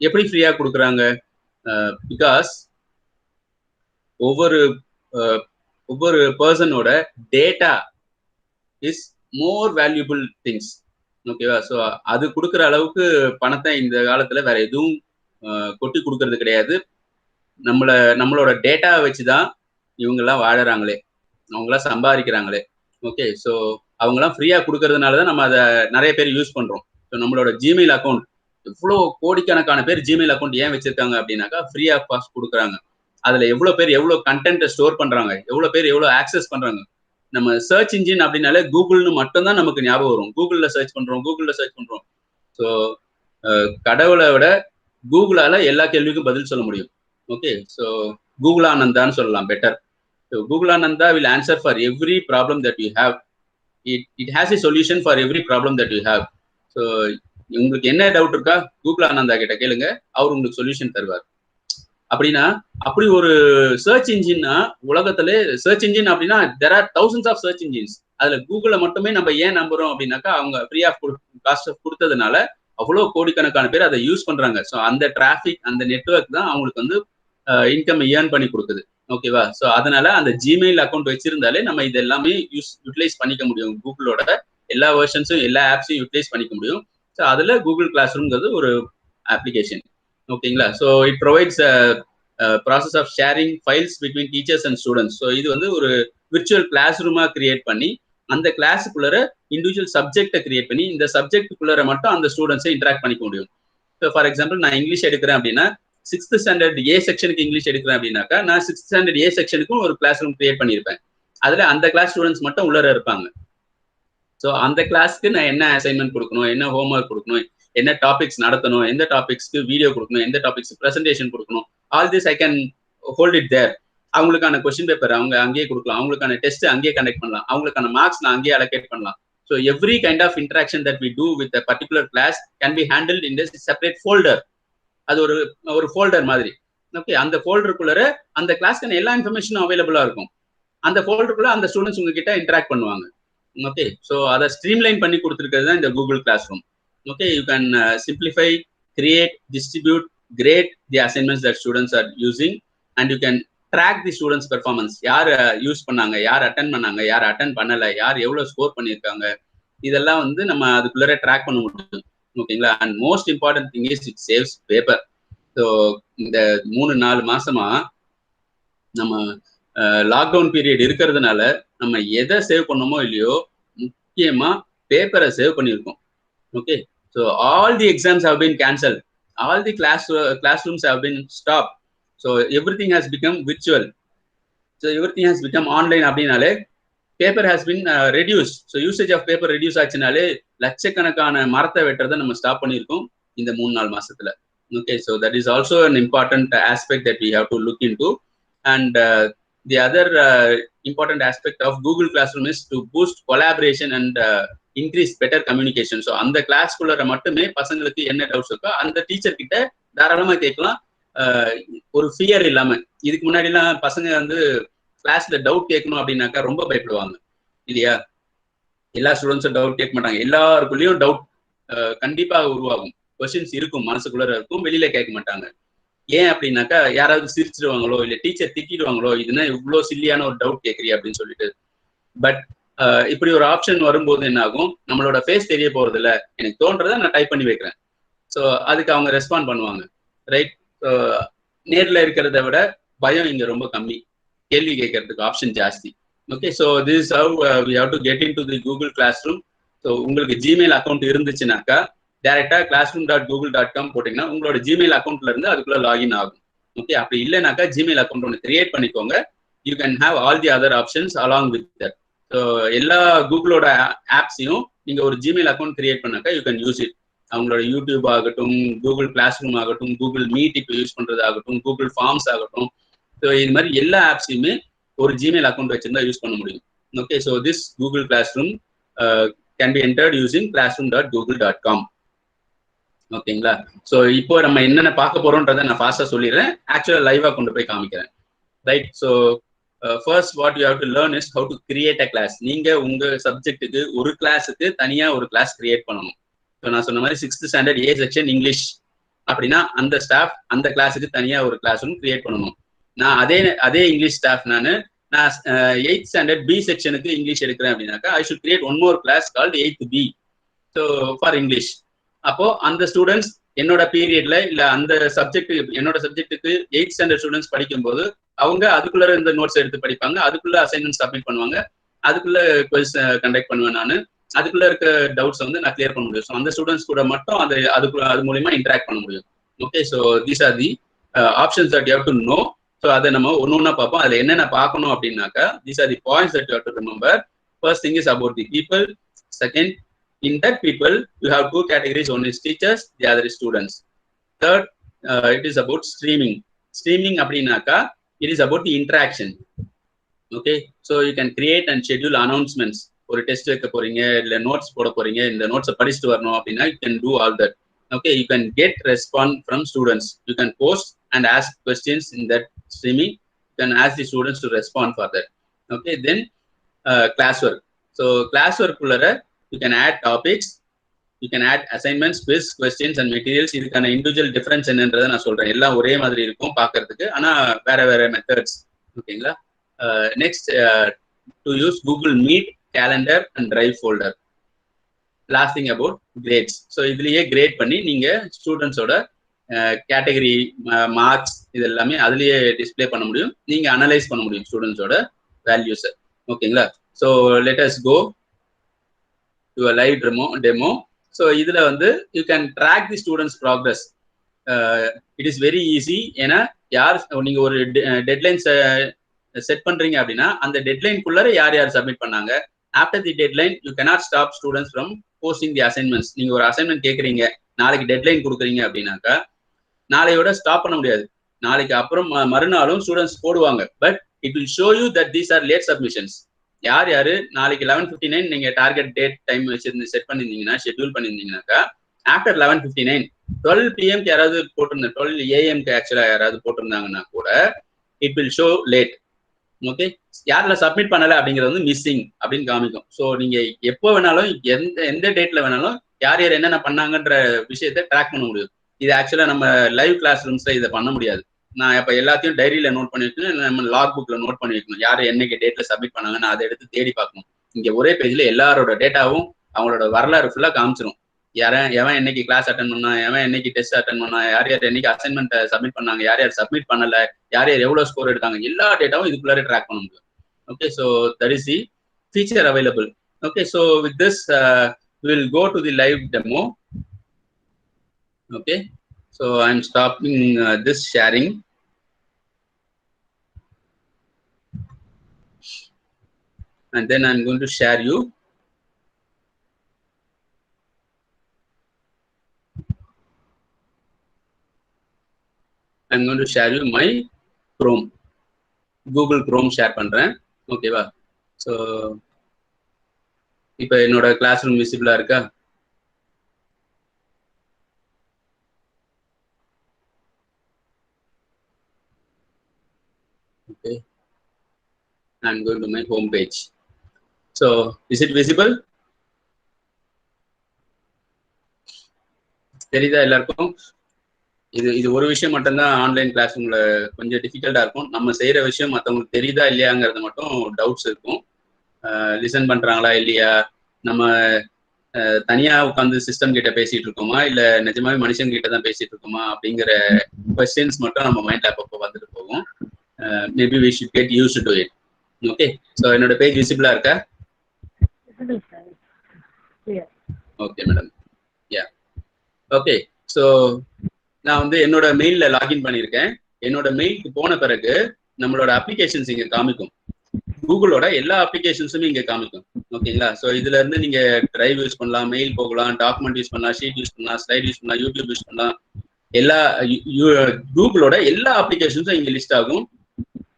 எப்படி ஃப்ரீயா கொடுக்குறாங்க? பிகாஸ் ஒவ்வொரு பர்சனோட data is more valuable things. ஓகேவா? ஸோ அது கொடுக்குற அளவுக்கு பணத்தை இந்த காலத்துல வேற எதுவும் கொட்டி கொடுக்கறது கிடையாது. நம்மளோட டேட்டாவை வச்சுதான் இவங்கெல்லாம் வாழறாங்களே, அவங்களாம் சம்பாதிக்கிறாங்களே. ஓகே, ஸோ அவங்கலாம் ஃப்ரீயா கொடுக்கறதுனால தான் நம்ம அதை நிறைய பேர் யூஸ் பண்றோம். ஸோ நம்மளோட ஜிமெயில் அக்கௌண்ட் எவ்வளோ கோடிக்கணக்கான பேர் ஜிமெயில் அக்கௌண்ட் ஏன் வச்சிருக்காங்க அப்படின்னாக்கா ஃப்ரீ ஆஃப் காஸ்ட் கொடுக்குறாங்க. அதுல எவ்வளவு பேர் எவ்வளவு கண்டென்ட்டை ஸ்டோர் பண்றாங்க, எவ்வளவு பேர் எவ்வளவு ஆக்சஸ் பண்றாங்க. நம்ம சர்ச் இன்ஜின் அப்படின்னாலே கூகுள்னு மட்டும் தான் நமக்கு ஞாபகம் வரும். கூகுள்ல சர்ச் பண்றோம். ஸோ கடவுளை விட கூகுளால எல்லா கேள்விக்கும் பதில் சொல்ல முடியும். ஓகே, ஸோ கூகுளானந்தான்னு சொல்லலாம் பெட்டர். ஸோ கூகுளானந்தா will answer for every problem that you have. It has a solution for every problem that you have. So உங்களுக்கு என்ன டவுட் இருக்கா கூகுளானந்தா கிட்ட கேளுங்க, அவர் உங்களுக்கு சொல்யூஷன் தருவார். அப்படின்னா அப்படி ஒரு சர்ச் இன்ஜின்னா உலகத்துல சர்ச் இன்ஜின் அப்படின்னா there are thousands of search engines. அதுல கூகுளை மட்டுமே நம்ம ஏன் நம்புறோம் அப்படின்னாக்கா அவங்க ஃப்ரீ ஆஃப் காஸ்ட் கொடுத்ததுனால அவ்வளோ கோடிக்கணக்கான பேர் அதை யூஸ் பண்றாங்க. ஸோ அந்த டிராஃபிக் அந்த நெட்வொர்க் தான் அவங்களுக்கு வந்து இன்கம் ஏர்ன் பண்ணி கொடுக்குது. ஓகேவா? ஸோ அதனால அந்த ஜிமெயில் அக்கௌண்ட் வச்சிருந்தாலே நம்ம இது எல்லாமே யூட்டிலைஸ் பண்ணிக்க முடியும். கூகுளோட எல்லா வெர்ஷன்ஸும் எல்லா ஆப்ஸையும் யூட்டிலைஸ் பண்ணிக்க முடியும். ஸோ அதுல கூகுள் கிளாஸ் ரூம்ங்கிறது ஒரு அப்ளிகேஷன். ஓகேங்களா? So it provides process of sharing files between teachers and students. So இது வந்து ஒரு விர்ச்சுவல் கிளாஸ் ரூமா கிரியேட் பண்ணி அந்த கிளாஸுக்குள்ளர இண்டிவிஜுவல் சப்ஜெக்டை கிரியேட் பண்ணி இந்த சப்ஜெக்டுக்குள்ளர மட்டும் அந்த ஸ்டூடெண்ட்ஸை இன்டராக்ட் பண்ணிக்க முடியும். ஸோ ஃபார் எக்ஸாம்பிள் நான் இங்கிலீஷ் எடுக்கிறேன் அப்படின்னா 6th ஸ்டாண்டர்ட் ஏ செக்ஷனுக்கு இங்கிலீஷ் எடுக்கிறேன் அப்படின்னாக்கா நான் 6th ஸ்டாண்டர்ட் ஏ செக்ஷனுக்கும் ஒரு கிளாஸ் ரூம் கிரியேட் பண்ணியிருப்பேன். அதுல அந்த கிளாஸ் ஸ்டூடெண்ட்ஸ் மட்டும் உள்ளர இருப்பாங்க. ஸோ அந்த கிளாஸ்க்கு நான் என்ன அசைன்மெண்ட் கொடுக்கணும், என்ன ஹோம்ஒர்க் கொடுக்கணும், என்ன டாபிக்ஸ் நடத்தணும், எந்த டாபிக்ஸ்க்கு வீடியோ கொடுக்கணும், எந்த டாபிக்ஸ் ப்ரெசன்டேஷன் கொடுக்கணும், all this I can hold it there. அவங்களுக்கான கொஸ்டின் பேப்பர் அவங்க அங்கேயே கொடுக்கலாம், அவங்களுக்கான டெஸ்ட் அங்கேயே கண்டக்ட் பண்ணலாம், அவங்களுக்கான மார்க்ஸ் நான் அங்கேயே அலோகேட் பண்ணலாம். So every kind of interaction that we do with a particular class can be handled in this separate folder. அது ஒரு ஃபோல்டர் மாதிரி. ஓகே, அந்த ஃபோல்டருக்குள்ளர அந்த கிளாஸ்க்கான எல்லா இன்ஃபர்மேஷனும் அவைலபிளா இருக்கும். அந்த ஃபோல்டருக்குள்ள அந்த ஸ்டூடெண்ட்ஸ் உங்ககிட்ட இன்டராக்ட் பண்ணுவாங்க. ஓகே, ஸோ அதை ஸ்ட்ரீம்லைன் பண்ணி கொடுத்துருக்கிறது தான் இந்த Google class room. Okay, you can simplify, create, distribute, grade the assignments that students are using, and you can track the students' performance. யார் யூஸ் பண்ணாங்க, யார் அட்டன் பண்ணாங்க, யார் அட்டன் பண்ணல, யார் எவ்வளவு ஸ்கோர் பண்ணியிருக்காங்க, இதெல்லாம் வந்து நம்ம அதுக்குள்ளே ட்ராக் பண்ண முடியும். ஓகேங்களா? And most important thing is it saves paper. So இந்த 3-4 மாசமா நம்ம லாக்டவுன் பீரியட் இருக்கிறதுனால நம்ம எதை சேவ் பண்ணோமோ இல்லையோ முக்கியமா பேப்பரை சேவ் பண்ணியிருக்கோம். Okay, so all the exams have been cancelled, all the classrooms have been stopped, so everything has become virtual, so everything has become online. அப்படினாலே paper has been reduced, so usage of paper reduce ஆச்சுனாலே லட்சக்கணக்கான மரத்தை வெட்டுறதை நம்ம ஸ்டாப் பண்ணியிருக்கோம் இந்த 3-4 மாசத்துல. Okay, so that is also an important aspect that we have to look into. And the other important aspect of Google Classroom is to boost collaboration and increase better communication. So அந்த கிளாஸ்குள்ளர மட்டுமே பசங்களுக்கு என்ன டவுட்ஸ் இருக்கோ அந்த டீச்சர் கிட்ட தாராளமாக கேட்கலாம், ஒரு ஃபியர் இல்லாம. இதுக்கு முன்னாடிலாம் பசங்க வந்து கிளாஸ்ல டவுட் கேட்கணும் அப்படின்னாக்கா ரொம்ப பயப்படுவாங்க இல்லையா? எல்லா ஸ்டூடெண்ட்ஸும் டவுட் கேட்க மாட்டாங்க, எல்லாருக்குள்ளேயும் டவுட் கண்டிப்பாக உருவாகும், கொஸ்டின்ஸ் இருக்கும், மனசுக்குள்ளர இருக்கும், வெளியில கேட்க மாட்டாங்க. ஏன் அப்படின்னாக்கா யாராவது சிரிச்சிருவாங்களோ இல்லை டீச்சர் திட்டிடுவாங்களோ, இதுனா இவ்வளோ சில்லியான ஒரு டவுட் கேட்குறியா அப்படின்னு சொல்லிட்டு. பட் இப்படி ஒரு ஆப்ஷன் வரும்போது என்ன ஆகும், நம்மளோட ஃபேஸ் தெரிய போறது இல்லை, எனக்கு தோன்றதை நான் டைப் பண்ணி வைக்கிறேன். ஸோ அதுக்கு அவங்க ரெஸ்பாண்ட் பண்ணுவாங்க, ரைட்? ஸோ நேரில் இருக்கிறத விட பயம் இங்கே ரொம்ப கம்மி, கேள்வி கேட்கறதுக்கு ஆப்ஷன் ஜாஸ்தி. Okay, so this is how we have to get in to the Google class room. So உங்களுக்கு ஜிமெயில் அக்கௌண்ட் இருந்துச்சுனாக்கா டேரெக்டா classroom.google.com போட்டிங்கன்னா உங்களோட ஜிமெயில் அக்கௌண்ட்ல இருந்து அதுக்குள்ள லாகின் ஆகும். ஓகே, அப்படி இல்லைனாக்கா ஜிமெயில் அக்கௌண்ட் ஒன்று கிரியேட் பண்ணிக்கோங்க. You can have all the other options along with that. So எல்லா கூகுளோட ஆப்ஸையும் நீங்க ஒரு ஜிமெயில் அக்கௌண்ட் கிரியேட் பண்ணாக்கா யூ கேன் யூஸ் இட். அவங்களோட யூடியூப் ஆகட்டும், கூகுள் கிளாஸ் ரூம் ஆகட்டும், கூகுள் மீட் இப்போ யூஸ் பண்றது ஆகட்டும், கூகுள் ஃபார்ம்ஸ் ஆகட்டும், ஸோ இது மாதிரி எல்லா ஆப்ஸையுமே ஒரு ஜிமெயில் அக்கௌண்ட் வச்சிருந்தா யூஸ் பண்ண முடியும். Okay, so this Google class room can be entered using classroom.google.com. ஓகேங்களா? ஸோ இப்போ நம்ம என்னென்ன பார்க்க போறோம்ன்றதை நான் ஃபாஸ்டா சொல்லிடுறேன், ஆக்சுவலா லைவா கொண்டு போய் காமிக்கிறேன். Right? So first what you have to learn is how to create a class. நீங்க உங்க சப்ஜெக்ட்டுக்கு ஒரு கிளாஸுக்கு தனியா ஒரு கிளாஸ் கிரியேட் பண்ணணும். ஸோ நான் சொன்ன மாதிரி 6th standard A section English அப்படின்னா அந்த ஸ்டாஃப் அந்த கிளாஸுக்கு தனியா ஒரு கிளாஸ் ரூம் கிரியேட் பண்ணணும். நான் அதே இங்கிலீஷ் ஸ்டாஃப் நான் 8th ஸ்டாண்டர்ட் பி செக்ஷனுக்கு இங்கிலீஷ் எடுக்கிறேன் அப்படின்னாக்கா I should create one more class called 8th B. So for English. அப்போ அந்த ஸ்டூடெண்ட்ஸ் என்னோட பீரியட்ல இல்ல அந்த என்னோட சப்ஜெக்ட்டுக்கு 8th ஸ்டாண்டர்ட் ஸ்டூடெண்ட்ஸ் படிக்கும்போது அவங்க அதுக்குள்ள இந்த நோட்ஸ் எடுத்து படிப்பாங்க, அதுக்குள்ள அசைன்மெண்ட் சப்மிட் பண்ணுவாங்க. அதுக்குள்ள குவிஸ் கண்டக்ட் பண்ணுவேன் நான். அதுக்குள்ள இருக்க டவுட்ஸ் வந்து நான் கிளியர் பண்ண முடியும். ஸோ அந்த ஸ்டூடெண்ட்ஸ் கூட மட்டும் அது மூலியமா இன்டராக்ட் பண்ண முடியும். Okay, so these are the options that you have to no. So அதை நம்ம ஒன்று பார்ப்போம். அதில் என்னென்ன பார்க்கணும் அப்படின்னாக்கா, these are the points that you have to remember. First thing is about the people. Second, in that people you have two categories. One is teachers, the other is students. Third, it is about streaming அப்படின்னாக்கா it is about the interaction. Okay, so you can create and schedule announcements. ஒரு டெஸ்ட் வைக்க போறீங்க, இல்ல நோட்ஸ் போட போறீங்க, இந்த நோட்ஸை படிச்சுட்டு வரணும் அப்படின்னா you can do all that. Okay, you can get response from students. You can post and ask questions in that streaming. You can ask the students to respond for that. Okay, then classwork. So classwork உள்ளர you can add topics, you can add assignments, quiz, questions and materials. இதுக்கான இண்டிவிஜுவல் டிஃபரன்ஸ் என்னன்றதை நான் சொல்றேன். எல்லாம் ஒரே மாதிரி இருக்கும் பார்க்கறதுக்கு, ஆனா வேற வேற மெத்தட்ஸ். ஓகேங்களா? Next, to use Google Meet, calendar and drive folder. Last thing about grades. So இதுலயே கிரேட் பண்ணி நீங்க ஸ்டூடெண்ட்ஸோட கேட்டகரி, மார்க்ஸ் இது எல்லாமே அதுலயே டிஸ்பிளே பண்ண முடியும். நீங்க அனலைஸ் பண்ண முடியும் ஸ்டூடெண்ட்ஸோட வேல்யூஸை. ஓகேங்களா? So let us go to a live demo. So இதுல வந்து you can track the students progress. It is very easy. ஏன்னா நீங்க ஒரு டெட்லைன் செட் பண்றீங்க அப்படின்னா அந்த டெட்லைன்குள்ளார யார் சப்மிட் பண்ணாங்க. After the deadline you cannot stop students from posting the assignments. நீங்க ஒரு அசைன்மெண்ட் கேட்குறீங்க, நாளைக்கு டெட்லைன் கொடுக்குறீங்க அப்படின்னாக்கா நாளையோட ஸ்டாப் பண்ண முடியாது. நாளைக்கு அப்புறம் மறுநாளும் ஸ்டூடெண்ட்ஸ் போடுவாங்க. But it will show you that these are late submissions. யாரு நாளைக்கு 11:59 நீங்க டார்கெட் டேட் டைம் வச்சிருந்து செட் பண்ணிருந்தீங்கன்னா, ஷெட்யூல் பண்ணிருந்தீங்கன்னாக்கா ஆஃப்டர் 11:59 12 PM யாராவது போட்டிருந்த 12 AM ஆக்சுவலா யாராவது போட்டிருந்தாங்கன்னா கூட it will show late. Okay, யாரில் சப்மிட் பண்ணல அப்படிங்கிறது வந்து மிஸ்ஸிங் அப்படின்னு காமிக்கும். ஸோ நீங்க எப்போ வேணாலும் எந்த டேட்ல வேணாலும் யார் என்னென்ன பண்ணாங்கன்ற விஷயத்த ட்ராக் பண்ண முடியும். இது ஆக்சுவலா நம்ம லைவ் கிளாஸ் ரூம்ஸ்ல இதை பண்ண முடியாது. நான் இப்போ எல்லாத்தையும் டைரியில நோட் பண்ணி வைக்கணும், நம்ம லாக் புக்ல நோட் பண்ணி வைக்கணும். யார் என்னைக்கு டேட்ல சப்மிட் பண்ணாங்க, நான் அதை எடுத்து தேடி பார்க்கணும். இங்க ஒரே பேஜ்ல எல்லாரோட டேட்டாவும் அவங்களோட வரலாறு ஃபுல்லா காமிச்சிடும். எவன் என்னைக்கு கிளாஸ் அட்டன் பண்ணா, எவன் என்னைக்கு டெஸ்ட் அட்டன் பண்ணா, யார் என்னைக்கு அசைன்மெண்ட் சப்மிட் பண்ணாங்க, யார் சப்மிட் பண்ணல, யார் எவ்வளவு ஸ்கோர் எடுத்தாங்க, எல்லா டேட்டாவும் இதுக்குள்ளார ட்ராக் பண்ண முடியும். Okay, so that is the feature available. Okay, so with this will go to the live demo. Okay, so I am stopping this sharing. And then I'm going to share you. I'm going to share you my Chrome. Google Chrome share பண்றேன். ஓகேவா? ஸோ இப்போ என்னோட கிளாஸ் ரூம் விசிபிளா இருக்கா? Okay. I'm going to my home page. So is it visible? தெரியுதா எல்லாருக்கும்? இது ஒரு விஷயம் மட்டும்தான் ஆன்லைன் கிளாஸ் ரூம்ல கொஞ்சம் டிஃபிகல்ட்டா இருக்கும். நம்ம செய்யற விஷயம் மற்றவங்களுக்கு தெரியுதா இல்லையாங்கிறது மட்டும் டவுட்ஸ் இருக்கும். லிசன் பண்றாங்களா இல்லையா, நம்ம தனியா உட்காந்து சிஸ்டம் கிட்ட பேசிட்டு இருக்கோமா இல்ல நிஜமாவே மனுஷங்க கிட்ட தான் பேசிட்டு இருக்கோமா அப்படிங்கிற கொஸ்டின்ஸ் மட்டும் நம்ம மைண்ட்ல அப்பப்போ வந்துட்டு போகும். Maybe we should get used to it. Okay, so என்னோட பேஜ் விசிபிளா இருக்கா? Okay madam. Yeah, okay. So நான் வந்து என்னோட மெயிலில் லாகின் பண்ணியிருக்கேன். என்னோட மெயிலுக்கு போன பிறகு நம்மளோட அப்ளிகேஷன்ஸ் இங்கே காமிக்கும். கூகுளோட எல்லா அப்ளிகேஷன்ஸுமே இங்கே காமிக்கும். ஓகேங்களா? ஸோ இதுல இருந்து நீங்க டிரைவ் யூஸ் பண்ணலாம், மெயில் போகலாம், டாக்குமெண்ட் யூஸ் பண்ணலாம், ஷீட் யூஸ் பண்ணலாம், ஸ்லைட் யூஸ் பண்ணலாம், யூடியூப் யூஸ் பண்ணலாம். எல்லா கூகுளோட எல்லா அப்ளிகேஷன்ஸும் இங்கே லிஸ்ட் ஆகும்.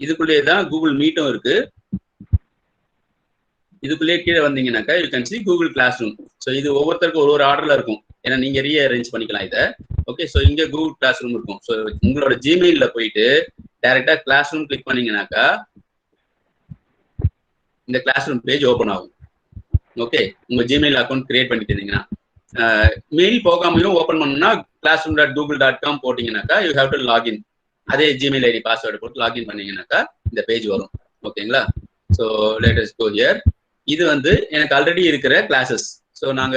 இதுக்குள்ளேயே தான் கூகுள் மீட்டும் இருக்கு. இதுக்குள்ளேயே கீழே வந்தீங்கன்னாக்கா you can see Google class room. So இது ஒவ்வொருத்தருக்கும் ஒரு ஆர்டர்ல இருக்கும். ஏன்னா நீங்க ரீஅரேஞ்ச் பண்ணிக்கலாம் இதை. ஓகே, ஸோ இங்க கூகுள் கிளாஸ் ரூம் இருக்கும். ஸோ உங்களோட ஜிமெயில போயிட்டு டைரக்டா கிளாஸ் ரூம் கிளிக் பண்ணீங்கன்னாக்கா இந்த கிளாஸ் ரூம் பேஜ் ஓப்பன் ஆகும். ஓகே, உங்க ஜிமெயில் அக்கௌண்ட் கிரியேட் பண்ணிட்டு இருந்தீங்கன்னா மெயில் போகாமையும் ஓப்பன் பண்ணணும்னா classroom.google.com போட்டீங்கன்னாக்கா யூ ஹேவ் டு லாகின். அதே ஜிமெயில் ஐடி பாஸ்வேர்டு போட்டு லாகின் பண்ணீங்கன்னாக்கா இந்த பேஜ் வரும். ஓகேங்களா? So let us go here. இது வந்து எனக்கு ஆல்ரெடி இருக்கிற கிளாஸஸ். ஸோ நாங்க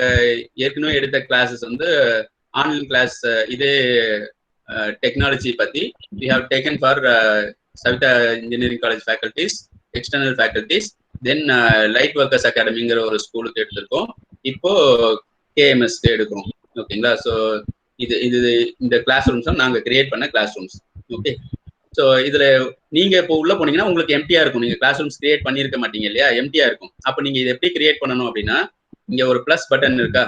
ஏற்கனவே எடுத்த கிளாஸஸ் வந்து ஆன்லைன் கிளாஸ். இதே டெக்னாலஜி பத்தி we have taken for Savita Engineering College faculties, external faculties. Then Light Workers அகாடமிங்கிற ஒரு ஸ்கூலுக்கு எடுத்திருக்கோம். இப்போ கேஎம்எஸ்க்கு எடுக்கிறோம். ஓகேங்களா? ஸோ இது இந்த கிளாஸ் ரூம்ஸ் நாங்கள் கிரியேட் பண்ண கிளாஸ் ரூம்ஸ். ஓகே, ஸோ இதுல நீங்க இப்போ உள்ள போனீங்கன்னா உங்களுக்கு எம்டியா இருக்கும். நீங்க கிளாஸ் ரூம்ஸ் கிரியேட் பண்ணிருக்க மாட்டீங்க இல்லையா, எம்டியா இருக்கும். அப்போ நீங்க இதை எப்படி கிரியேட் பண்ணணும் அப்படின்னா, இங்க ஒரு பிளஸ் பட்டன் இருக்கா,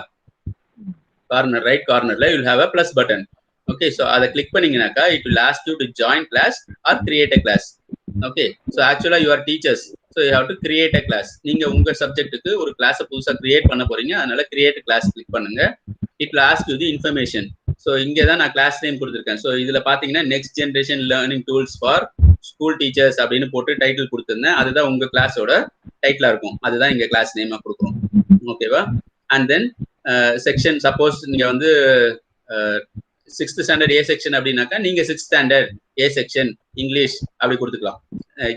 கார்னர் ரைட் கார்னர்ல you have a plus button. Okay, so அதை கிளிக் பண்ணீங்கன்னாக்கா it will ask you to join class or create a class. Okay, so ஆக்சுவலா you are teachers, so you have to create a class. நீங்க உங்க சப்ஜெக்ட்டுக்கு ஒரு கிளாஸை புதுசாக கிரியேட் பண்ண போறீங்க, அதனால கிரியேட் கிளாஸ் கிளிக் பண்ணுங்க. It will ask you the information. So இங்கே தான் நான் கிளாஸ் நேம் கொடுத்துருக்கேன். ஸோ இதில் பார்த்தீங்கன்னா next generation learning tools for school teachers அப்படின்னு போட்டு டைட்டில் கொடுத்துருந்தேன். அதுதான் உங்க கிளாஸோட டைட்டிலா இருக்கும். அதுதான் இங்க கிளாஸ் நேமா கொடுக்குறோம். ஓகேவா? அண்ட் தென் செக்ஷன், சப்போஸ் நீங்க வந்து 6th ஸ்டாண்டர்ட் ஏ செக்ஷன் அப்படின்னாக்கா நீங்க 6th standard A section English அப்படி கொடுத்துக்கலாம்.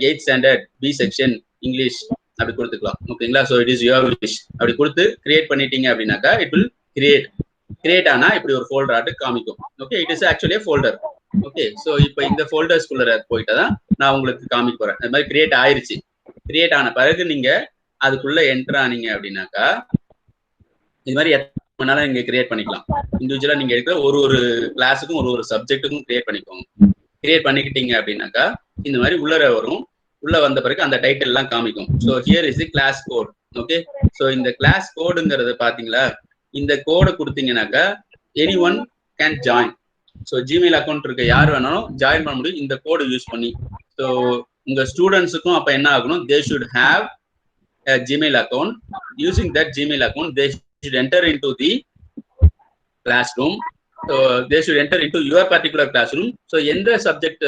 8th standard B section English அப்படி கொடுத்துக்கலாம். ஓகேங்களா? So it is your wish. அப்படி கொடுத்து கிரியேட் பண்ணிட்டீங்க அப்படின்னாக்கா இட் வில் கிரியேட் ஆனா இப்படி ஒரு ஃபோல்டர் ஆட்டு காமிக்கும். Okay, it is actually folder. Okay, so இப்போ இந்த ஃபோல்டர்ஸ்குள்ள போயிட்டு தான் நான் உங்களுக்கு காமிக்க போறேன். அது மாதிரி கிரியேட் ஆயிருச்சு. கிரியேட் ஆன பிறகு நீங்க அதுக்குள்ள என்டர் ஆனீங்க அப்படின்னாக்கா இது மாதிரி எத்தனை நீங்க கிரியேட் பண்ணிக்கலாம். இண்டிவிஜுவலா நீங்க எடுக்கிற ஒரு கிளாஸுக்கும் ஒரு சப்ஜெக்ட்டுக்கும் கிரியேட் பண்ணிக்கோங்க. கிரியேட் பண்ணிக்கிட்டீங்க அப்படின்னாக்கா இந்த மாதிரி உள்ளர வரும். உள்ள வந்த பிறகு அந்த டைட்டில் எல்லாம் காமிக்கும். So here is the class code. Okay, so இந்த கிளாஸ் கோடுங்கிறது பாத்தீங்களா, இந்த கோடை கொடுத்தீங்கன்னாக்கா any one can join. So Gmail account இருக்க யார் வேணாலும் ஜாயின் பண்ண முடியும் இந்த கோடு யூஸ் பண்ணி. ஸோ உங்க ஸ்டூடெண்ட்ஸுக்கும் அப்ப என்ன ஆகணும், they should have a Gmail account. Using that Gmail account, they should enter into the classroom. So they should enter into your particular classroom. So எந்த சப்ஜெக்ட்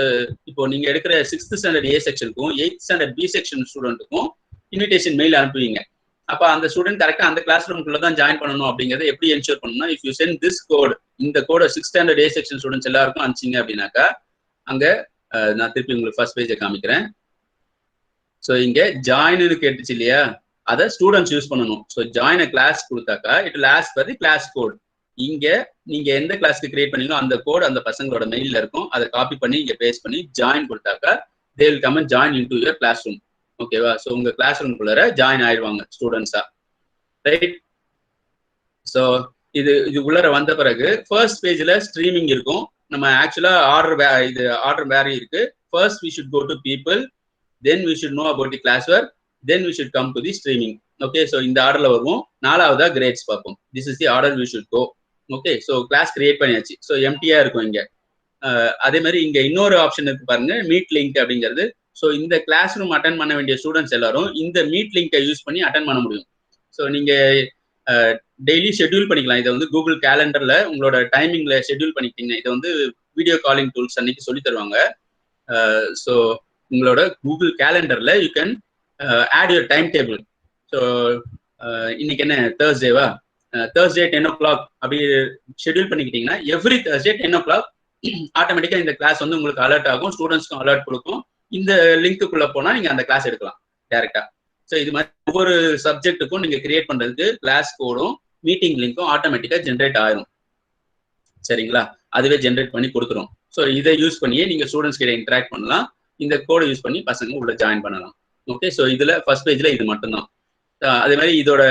இப்போ நீங்க எடுக்கிற 6th ஸ்டாண்டர்ட் ஏ செக்ஷனுக்கும் 8th ஸ்டாண்டர்ட் பி செக்ஷன் ஸ்டூடெண்ட்டுக்கும் இன்விடேஷன் மெயில் அனுப்புவீங்க. அப்ப அந்த ஸ்டூடெண்ட் கரெக்டா அந்த கிளாஸ் ரூம்குள்ள தான் ஜாயின் பண்ணணும் அப்படிங்கறத எப்படி என்ஷூர் பண்ணணும்னா, if you send this code, இந்த கோட 6th standard A section students எல்லாருக்கும் அனுப்பிச்சிங்க அப்படின்னாக்கா அங்க நான் திருப்பி உங்களுக்கு ஃபர்ஸ்ட் பேஜை காமிக்கிறேன். ஸோ இங்க ஜாயின்னு கேட்டுச்சு இல்லையா, அதை ஸ்டூடெண்ட்ஸ் யூஸ் பண்ணணும். ஸோ ஜாயின் கிளாஸ் கொடுத்தாக்கா it will ask for the class code. இங்க நீங்க எந்த கிளாஸ்க்கு கிரியேட் பண்ணீங்களோ அந்த கோட் அந்த பசங்களோட மெயில்ல இருக்கும். அதை காப்பி பண்ணி இங்க பேஸ்ட் பண்ணி ஜாயின் கொடுத்தாக்கா they will come and join into your classroom. ஓகேவா? ஸோ உங்க கிளாஸ் ரூம்குள்ள ஜாயின் ஆயிடுவாங்க ஸ்டூடெண்ட்ஸா, ரைட்? ஸோ இது உள்ளர வந்த பிறகு ஃபர்ஸ்ட் பேஜ்ல ஸ்ட்ரீமிங் இருக்கும். நம்ம ஆக்சுவலா ஆர்டர் வேற இருக்கு. First we should go to people, then we should know about the classwork, then we should come to the streaming. Okay, so இந்த ஆர்டர்ல வருவோம். நாலாவதா கிரேட்ஸ் பார்ப்போம். This is the order we should go. Okay, so class create பண்ணியாச்சு. ஸோ எம்டியா இருக்கும் இங்க. அதே மாதிரி இங்க இன்னொரு ஆப்ஷன் இருக்கு பாருங்க, மீட் லிங்க் அப்படிங்கிறது. ஸோ இந்த கிளாஸ் ரூம் அட்டன் பண்ண வேண்டிய ஸ்டூடெண்ட்ஸ் எல்லாரும் இந்த மீட் லிங்கை யூஸ் பண்ணி அட்டன் பண்ண முடியும். ஸோ நீங்க டெய்லி ஷெட்யூல் பண்ணிக்கலாம். இதை வந்து கூகுள் கேலண்டர்ல உங்களோட டைமிங்ல ஷெட்யூல் பண்ணிக்கிட்டீங்க. இதை வந்து வீடியோ காலிங் டூல்ஸ் அன்னைக்கு சொல்லி தருவாங்க. ஸோ உங்களோட கூகுள் கேலண்டர்ல you can add your timetable. So இன்னைக்கு என்ன தேர்ஸ்டேவா, தேர்ஸ்டே 10 o'clock அப்படி ஷெட்யூல் பண்ணிக்கிட்டீங்கன்னா எவ்ரி தேர்ஸ்டே 10 o'clock ஆட்டோமேட்டிக்கா இந்த கிளாஸ் வந்து உங்களுக்கு அலர்ட் ஆகும், ஸ்டூடெண்ட்ஸ்க்கும் அலர்ட் கொடுக்கும். இந்த லிங்க்குள்ள போனா நீங்க அந்த கிளாஸ் எடுக்கலாம் டைரக்டா. ஸோ இது மாதிரி ஒவ்வொரு சப்ஜெக்ட்டுக்கும் நீங்க கிரியேட் பண்றதுக்கு கிளாஸ் கோடும் மீட்டிங் லிங்க்கும் ஆட்டோமேட்டிக்கா ஜென்ரேட் ஆயிரும். சரிங்களா? அதுவே ஜென்ரேட் பண்ணி கொடுத்துரும். ஸோ இதை யூஸ் பண்ணியே நீங்க ஸ்டூடெண்ட்ஸ் கிட்ட இன்டராக்ட் பண்ணலாம். இந்த கோடை யூஸ் பண்ணி பசங்க உள்ள ஜாயின் பண்ணலாம். ஓகே, ஸோ இதுல ஃபர்ஸ்ட் பேஜ்ல இது மட்டும்தான். அதே மாதிரி இதோட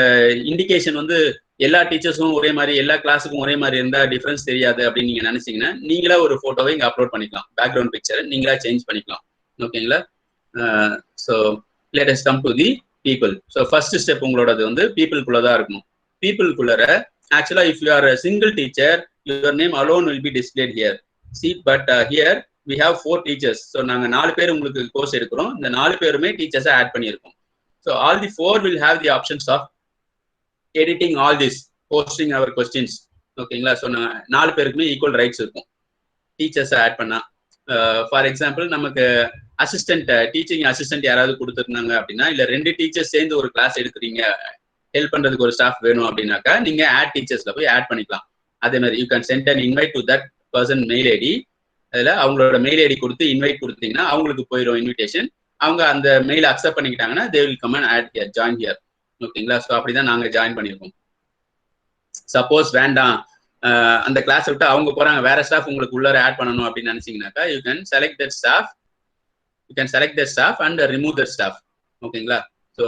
இண்டிகேஷன் வந்து எல்லா டீச்சர்ஸும் ஒரே மாதிரி எல்லா கிளாஸுக்கும் ஒரே மாதிரி இருந்தா டிஃபரன்ஸ் தெரியாது அப்படின்னு நீங்க நினைச்சீங்கன்னா நீங்களா ஒரு போட்டோவை இங்க அப்லோட் பண்ணிக்கலாம். பேக்ரவுண்ட் பிக்சரை நீங்களா சேஞ்ச் பண்ணிக்கலாம். ஓகேங்களா? So let us come to the people. So first step உங்களோடது வந்து பீப்புள்குள்ளதான் இருக்கணும். பீப்புள்குள்ளர ஆக்சுவலா if you are single teacher your name alone will be displayed here. See, but here we have 4 teachers. So நாங்க 4 பேர் உங்களுக்கு கோர்ஸ் எடுக்கிறோம். இந்த 4 பேருமே டீச்சர்ஸை ஆட் பண்ணியிருக்கோம். So all the 4 will have the options of editing all this, posting our questions. ஓகேங்களா? ஸோ 4 பேருக்குமே ஈக்குவல் ரைட்ஸ் இருக்கும் டீச்சர்ஸை ஆட் பண்ணா. ஃபார் எக்ஸாம்பிள் நமக்கு அசிஸ்டன்ட், டீச்சிங் அசிஸ்டன்ட் யாராவது கொடுத்துருந்தாங்க அப்படின்னா, இல்லை 2 டீச்சர்ஸ் சேர்ந்து ஒரு கிளாஸ் எடுக்கிறீங்க, ஹெல்ப் பண்றதுக்கு ஒரு ஸ்டாஃப் வேணும் அப்படின்னாக்கா நீங்க ஆட் டீச்சர்ஸ்ல போய் ஆட் பண்ணிக்கலாம். அதே மாதிரி you can send an invite to that person mail ID. அதுல அவங்களோட மெயில் ஐடி கொடுத்து இன்வைட் கொடுத்தீங்கன்னா அவங்களுக்கு போயிடும் இன்விடேஷன். அவங்க அந்த மெயில் அக்செப்ட் பண்ணிக்கிட்டாங்கன்னா they will come and add here, join here. ஓகேங்களா? ஸோ அப்படிதான் நாங்க ஜாயின் பண்ணியிருக்கோம். சப்போஸ் வேண்டாம் அந்த கிளாஸ் விட்டு அவங்க போறாங்க, வேற ஸ்டாஃப் உங்களுக்கு உள்ளார ஆட் பண்ணணும் அப்படின்னு நினைச்சீங்கன்னாக்கா you can select that staff and remove that staff. ஓகேங்களா? ஸோ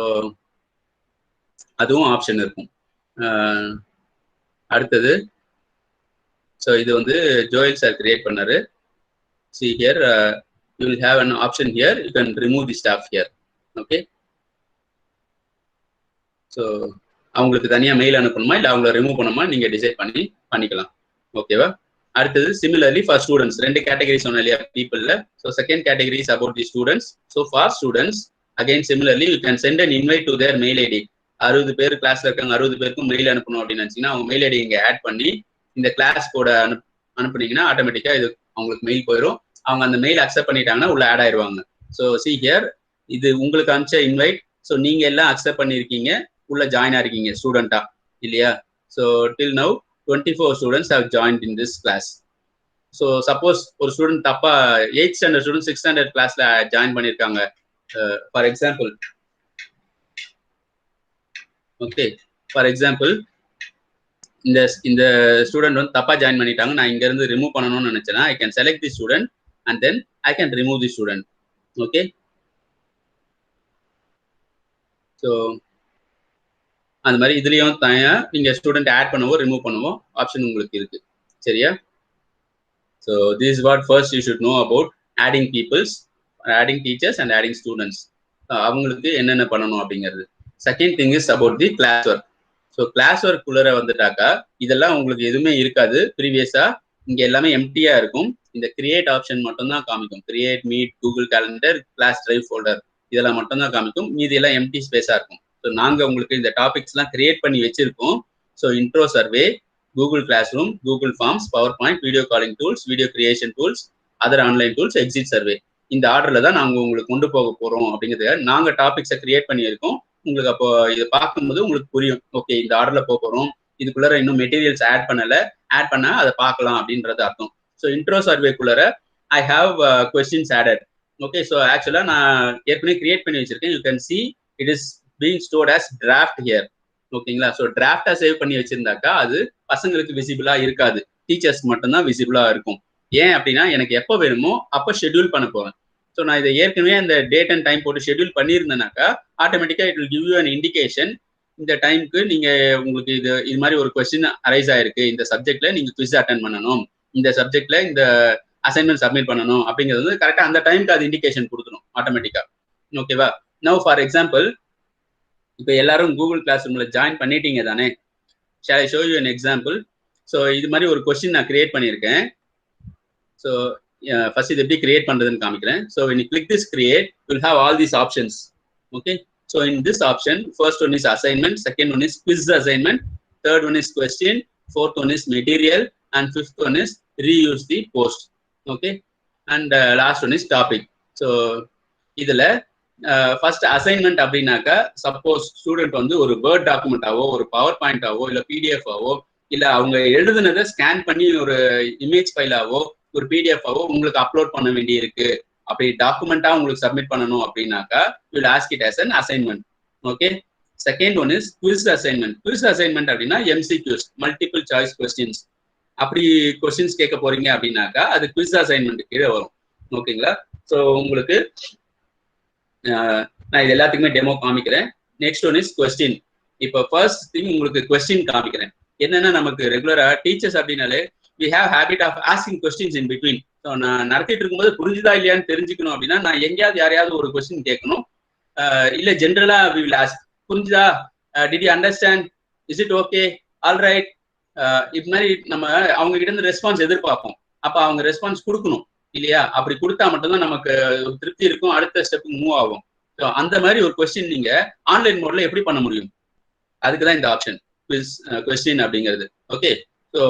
அதுவும் ஆப்ஷன் இருக்கும். அடுத்தது, ஸோ இது வந்து ஜோயல் சார் கிரியேட் பண்ணாரு. See here, you will have an option here. You can remove the staff here. Okay. So அவங்களுக்கு தனியாக மெயில் அனுப்பணுமா இல்லை அவங்கள ரிமூவ் பண்ணணுமா நீங்கள் டிசைட் பண்ணிக்கலாம். ஓகேவா? அடுத்தது சிமிலர்லி ஃபார் ஸ்டூடெண்ட்ஸ் 2 கேட்டகரி சொன்ன இல்லையா பீப்புளில். So second category is about the students. So for students again similarly you can send an invite to their mail ID. 60 பேர் கிளாஸ்ல இருக்காங்க, 60 பேருக்கும் மெயில் அனுப்பணும் அப்படின்னு நினச்சிங்கன்னா அவங்க மெயில் ஐடி இங்கே ஆட் பண்ணி இந்த கிளாஸ் கோட அனுப்புனீங்கன்னா ஆட்டோமேட்டிக்காக இது அவங்களுக்கு மெயில் போயிடும். அவங்க அந்த மெயில் அக்செப்ட் பண்ணிட்டாங்கன்னா உள்ள ஆட் ஆயிடுவாங்க. ஸோ see here, இது உங்களுக்கு அனுப்பிச்ச இன்வைட். ஸோ நீங்க எல்லாம் அக்செப்ட் பண்ணிருக்கீங்க, உள்ள ஜாயின் ஆயிருக்கீங்க ஸ்டூடெண்டா இல்லையா? So till now 24 students have joined in this class. So suppose ஒரு ஸ்டூடெண்ட் தப்பா 8th standard student 6th standard கிளாஸ்ல ஜாயின் பண்ணிருக்காங்க for example. Okay, for example இந்த ஸ்டூடெண்ட் வந்து தப்பா ஜாயின் பண்ணிட்டாங்க, நான் இங்க இருந்து ரிமூவ் பண்ணணும்னு நினைச்சேன்னா I can select the student and then I can remove the student. Okay, so அந்த மாதிரி இதுலயும் தனியா நீங்க ஸ்டூடெண்ட் ஆட் பண்ணவோ ரிமூவ் பண்ணவோ ஆப்ஷன் உங்களுக்கு இருக்கு. சரியா? so this is what first you should know about adding peoples, adding teachers and adding students. அவங்களுக்கு என்னென்ன பண்ணணும் அப்படிங்கிறது. Second thing is about the class work. So class work குள்ளர வந்துட்டாக்கா இதெல்லாம் உங்களுக்கு எதுவுமே இருக்காது. ப்ரீவியஸா இங்க எல்லாமே எம்டியா இருக்கும். இந்த கிரியேட் ஆப்ஷன் மட்டும் தான் காமிக்கும். Create, Meet, Google calendar, class drive folder இதெல்லாம் மட்டும் தான் காமிக்கும். மீதி எல்லாம் எம்டி ஸ்பேஸா இருக்கும். ஸோ நாங்க உங்களுக்கு இந்த டாபிக்ஸ் எல்லாம் கிரியேட் பண்ணி வச்சிருக்கோம். So intro survey, Google class room, Google forms, power point, video calling tools, video creation tools, other online tools, exit survey. இந்த ஆர்டர்ல தான் நாங்க உங்களுக்கு கொண்டு போக போறோம் அப்படிங்கிறதுக்காக நாங்க டாபிக்ஸை கிரியேட் பண்ணியிருக்கோம். உங்களுக்கு அப்போ இதை பார்க்கும்போது உங்களுக்கு புரியும். ஓகே, இந்த ஆர்டர்ல போறோம், இதுக்குள்ள இன்னும் மெட்டீரியல்ஸ் ஆட் பண்ண அதை பார்க்கலாம் அப்படின்றது அர்த்தம். ஸோ இன்ட்ரோ சர்வேக்குள்ளர I have questions added. Okay, so ஆக்சுவலா நான் ஏற்கனவே கிரியேட் பண்ணி வச்சிருக்கேன். You can see it is being stored as draft here. ஓகேங்களா? ஸோ டிராஃப்டா சேவ் பண்ணி வச்சிருந்தாக்கா அது பசங்களுக்கு விசிபிளா இருக்காது, டீச்சர்ஸ் மட்டும்தான் விசிபிளா இருக்கும். ஏன் அப்படின்னா எனக்கு எப்போ வேணுமோ அப்போ ஷெட்யூல் பண்ண போவேன். ஸோ நான் இதை ஏற்கனவே அந்த டேட் அண்ட் டைம் போட்டு ஷெட்யூல் பண்ணியிருந்தேனாக்கா ஆட்டோமேட்டிக்கா it will give you an indication. இந்த டைமுக்கு நீங்க உங்களுக்கு இது மாதிரி ஒரு கொஸ்டின் அரைஸ் ஆயிருக்கு, இந்த சப்ஜெக்ட்ல நீங்க குவிஸ் அட்டென்ட் பண்ணணும், இந்த சப்ஜெக்ட்ல இந்த அசைன்மெண்ட் சப்மிட் பண்ணணும் அப்படிங்கிறது வந்து கரெக்டா அந்த டைமுக்கு அது இண்டிகேஷன் கொடுக்கணும் ஆட்டோமேட்டிக்கா. ஓகேவா? நவ் ஃபார் எக்ஸாம்பிள், இப்போ எல்லாரும் கூகுள் கிளாஸ் ரூம்ல ஜாயின் பண்ணிட்டீங்க தானே? Shall I show you an example? So இது மாதிரி ஒரு கொஸ்டின் நான் கிரியேட் பண்ணியிருக்கேன். ஸோ ஃபர்ஸ்ட் இது எப்படி கிரியேட் பண்றதுன்னு காமிக்கிறேன். So when you click this create, you will have all these options. Okay, so in this option, first one is assignment, second one is quiz assignment, third one is question, fourth one is material, and fifth one is reuse the post. Okay, and last one is topic. So இதுல ஃபர்ஸ்ட் அசைன்மெண்ட் அப்படின்னாக்கா சப்போஸ் ஸ்டூடெண்ட் வந்து ஒரு வேர்ட் டாக்குமெண்டாவோ, ஒரு பவர் பாயிண்டாவோ, இல்ல பிடிஎஃப் ஆவோ, இல்ல அவங்க எழுதுனதை ஸ்கேன் பண்ணி ஒரு இமேஜ் ஃபைலாவோ, ஒரு பிடிஎஃப் ஆவோ உங்களுக்கு அப்லோட் பண்ண வேண்டி இருக்கு, அப்படி டாக்குமெண்டா உங்களுக்கு சப்மிட் பண்ணணும் அப்படின்னாக்கா you will ask it as an assignment. Okay, second one is quiz assignment. Quiz assignment அப்படின்னா MCQs, மல்டிபிள் சாய்ஸ் கொஸ்டின்ஸ். அப்படி கொஸ்டின்ஸ் கேட்க போறீங்க அப்படின்னாக்கா அது குவிஸ் அசைன்மெண்ட் கீழே வரும். ஓகேங்களா? ஸோ உங்களுக்கு நான் இது எல்லாத்துக்குமே டெமோ காமிக்கிறேன். Next one is question. இப்போ ஃபர்ஸ்ட் திங் உங்களுக்கு கொஸ்டின் காமிக்கிறேன். என்னன்னா நமக்கு ரெகுலரா டீச்சர்ஸ் அப்படின்னாலே we have habit of asking questions in between. So நான் நடத்திட்டு இருக்கும்போது புரிஞ்சுதா இல்லையான்னு தெரிஞ்சுக்கணும் அப்படின்னா நான் எங்கேயாவது யாரையாவது ஒரு கொஸ்டின் கேட்கணும். இல்ல ஜென்ரலா we will ask, புரிஞ்சுதா, did you understand, is it okay, all right, இது மாதிரி நம்ம அவங்க கிட்ட இருந்து ரெஸ்பான்ஸ் எதிர்பார்ப்போம். அப்ப அவங்க ரெஸ்பான்ஸ் கொடுக்கணும் இல்லையா? அப்படி கொடுத்தா மட்டும்தான் நமக்கு திருப்தி இருக்கும், அடுத்த ஸ்டெப்புக்கு மூவ் ஆகும். ஸோ அந்த மாதிரி ஒரு கொஸ்டின் நீங்க ஆன்லைன் மோட்ல எப்படி பண்ண முடியும்? அதுக்குதான் இந்த ஆப்ஷன் கொஸ்டின் அப்படிங்கிறது. ஓகே, ஸோ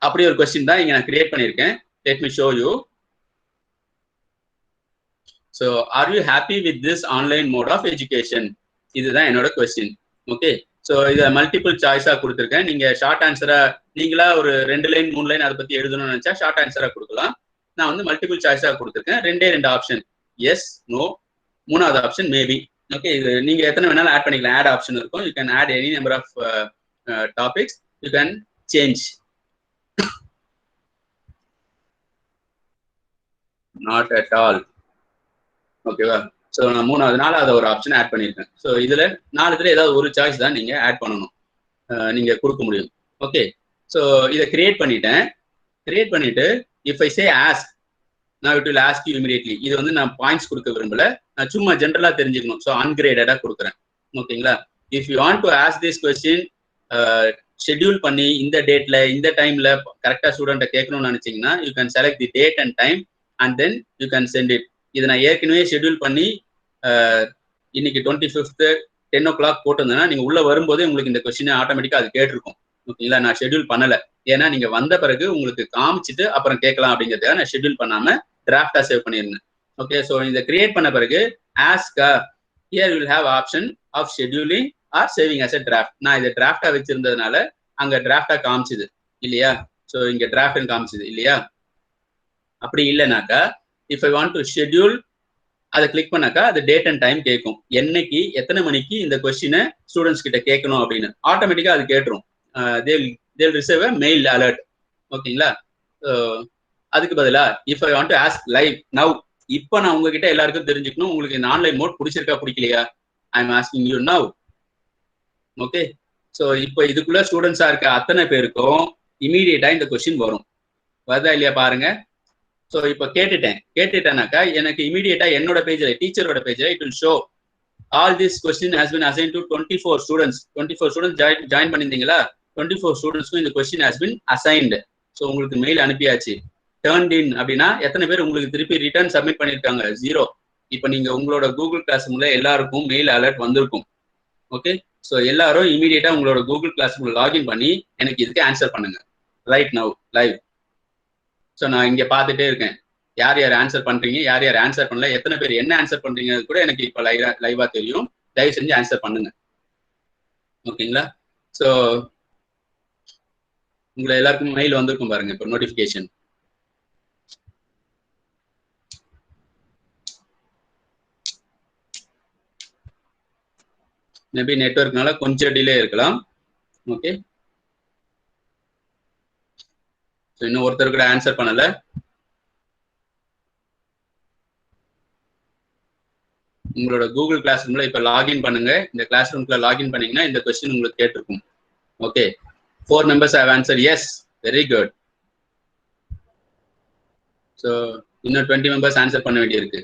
அப்படி ஒரு கொஸ்டின் தான் இங்க நான் கிரியேட் பண்ணியிருக்கேன். Let me show you. So are you happy with this online mode of education? இதுதான் என்னோட கொஸ்டின். ஓகே, ஸோ இதை மல்டிபிள் சாய்ஸா கொடுத்துருக்கேன். நீங்க ஷார்ட் ஆன்சரா நீங்களா ஒரு 2 லைன் 3 லைன் அதை பத்தி எழுதணும்னு நினைச்சா ஷார்ட் ஆன்சரா கொடுக்கலாம். நான் வந்து மல்டிபிள் சாய்ஸா கொடுத்துருக்கேன். 2 ஆப்ஷன், எஸ், நோ, 3வது ஆப்ஷன் மேபி. ஓகே, இது நீங்க எத்தனை வேணாலும் ஆட் பண்ணிக்கலாம். ஆட் ஆப்ஷன் இருக்கும். You can add any number of topics. You can change. Not at all. ஓகேவா? ஸோ நான் 3வது நாள் அதை ஒரு ஆப்ஷன் ஆட் பண்ணியிருக்கேன். ஸோ இதில் 4 ஏதாவது ஒரு சாய்ஸ் தான் நீங்கள் ஆட் பண்ணணும், நீங்கள் கொடுக்க முடியும். ஓகே, ஸோ இதை கிரியேட் பண்ணிட்டேன். கிரியேட் பண்ணிட்டு இஃப் ஐ சே ஆஸ்க், நான் it will ask you immediately. இது வந்து நான் பாயிண்ட்ஸ் கொடுக்க விரும்பல, நான் சும்மா ஜென்ரலாக தெரிஞ்சுக்கணும். ஸோ அன்கிரேடடாக கொடுக்குறேன். ஓகேங்களா? If you want to ask this question, schedule பண்ணி இந்த டேட்ல இந்த டைம்ல கரெக்டாக ஸ்டூடெண்ட்டை கேட்கணும்னு நினைச்சீங்கன்னா you can select the date and time and then you can send it. இதை நான் ஏற்கனவே ஷெட்யூல் பண்ணி இன்னைக்கு 25th 10 o'clock போட்டிருந்தேன்னா நீங்க உள்ள வரும்போதே உங்களுக்கு இந்த கொஸ்டின் ஆட்டோமேட்டிக்கா அது கேட்டிருக்கும். ஓகேங்களா? நான் ஷெட்யூல் பண்ணல, ஏன்னா நீங்க வந்த பிறகு உங்களுக்கு காமிச்சிட்டு அப்புறம் கேட்கலாம் அப்படிங்கிறதுக்காக நான் ஷெட்யூல் பண்ணாம டிராஃப்டா சேவ் பண்ணியிருந்தேன். ஓகே, ஸோ இதை கிரியேட் பண்ண பிறகு ask here will have option of scheduling or saving as a draft. நான் இதை டிராஃப்டா வச்சிருந்ததுனால அங்க டிராஃப்டா காமிச்சுது இல்லையா? ஸோ இங்க டிராஃப்ட்னு காமிச்சுது இல்லையா? அப்படி இல்லைனாக்கா if I want to schedule அதை கிளிக் பண்ணாக்கா அது டேட் அண்ட் டைம் கேட்கும். என்னைக்கு எத்தனை மணிக்கு இந்த கொஸ்டினை ஸ்டூடெண்ட்ஸ் கிட்ட கேட்கணும் அப்படின்னு ஆட்டோமேட்டிக்கா அது கேட்டுரும். they'll receive a mail alert. ஓகேங்களா? அதுக்கு பதிலா if I want to ask live now, இப்போ நான் உங்ககிட்ட எல்லாருக்கும் தெரிஞ்சுக்கணும் உங்களுக்கு இந்த ஆன்லைன் மோட் பிடிச்சிருக்கா பிடிக்கலையா, I am asking you now. Okay, so இப்போ இதுக்குள்ள ஸ்டூடெண்ட்ஸா இருக்க அத்தனை பேருக்கும் இமீடியட்டா இந்த கொஸ்டின் வரும். வருதா இல்லையா பாருங்க. ஸோ இப்போ கேட்டுட்டேனாக்கா எனக்கு இமீடியட்டா என்னோட பேஜ்ல டீச்சரோட பேஜ்ல it will show all this question has been assigned to 24 students. 24 students join பண்ணியிருந்தீங்களா? 24 ஸ்டூடெண்ட்ஸ்க்கும் இந்த question has been assigned. So உங்களுக்கு மெயில் அனுப்பியாச்சு. டர்ன்ட் இன் அப்படின்னா எத்தனை பேர் உங்களுக்கு திருப்பி ரிட்டர்ன் சப்மிட் பண்ணியிருக்காங்க? 0. இப்போ நீங்க உங்களோட கூகுள் கிளாஸ் மூலம் எல்லாருக்கும் மெயில் அலர்ட் வந்திருக்கும். ஓகே, ஸோ எல்லாரும் இமீடியட்டா உங்களோட கூகுள் கிளாஸ் லாகின் பண்ணி எனக்கு இதுக்கு ஆன்சர் பண்ணுங்க ரைட் நவ் லைவ். ஸோ நான் இங்க பார்த்துட்டே இருக்கேன் யார் யார் ஆன்சர் பண்றீங்க, யார் யார் ஆன்சர் பண்ணல, எத்தனை பேர் என்ன ஆன்சர் பண்றீங்க கூட எனக்கு இப்போ லைவா தெரியும். தயவு செஞ்சு ஆன்சர் பண்ணுங்க. ஓகேங்களா? ஸோ உங்களை எல்லாருக்கும் மெயில் வந்திருக்கும் பாருங்க இப்போ நோட்டிஃபிகேஷன். மேபி நெட்வொர்க்னால கொஞ்சம் டிலே இருக்கலாம். ஓகே, இன்னும் ஒருத்தர் கூட ஆன்சர் பண்ணல. உங்களோட கூகுள் கிளாஸ் ரூம்ல இப்ப லாகின் பண்ணுங்க. இந்த கிளாஸ் ரூம்ல லாகின் பண்ணீங்கன்னா இந்த கொஸ்டின் உங்களுக்கு கேட்டிருக்கும். Okay, 4 members have answered yes. Very good. So இன்னும் 20 members ஆன்சர் பண்ண வேண்டியிருக்கு.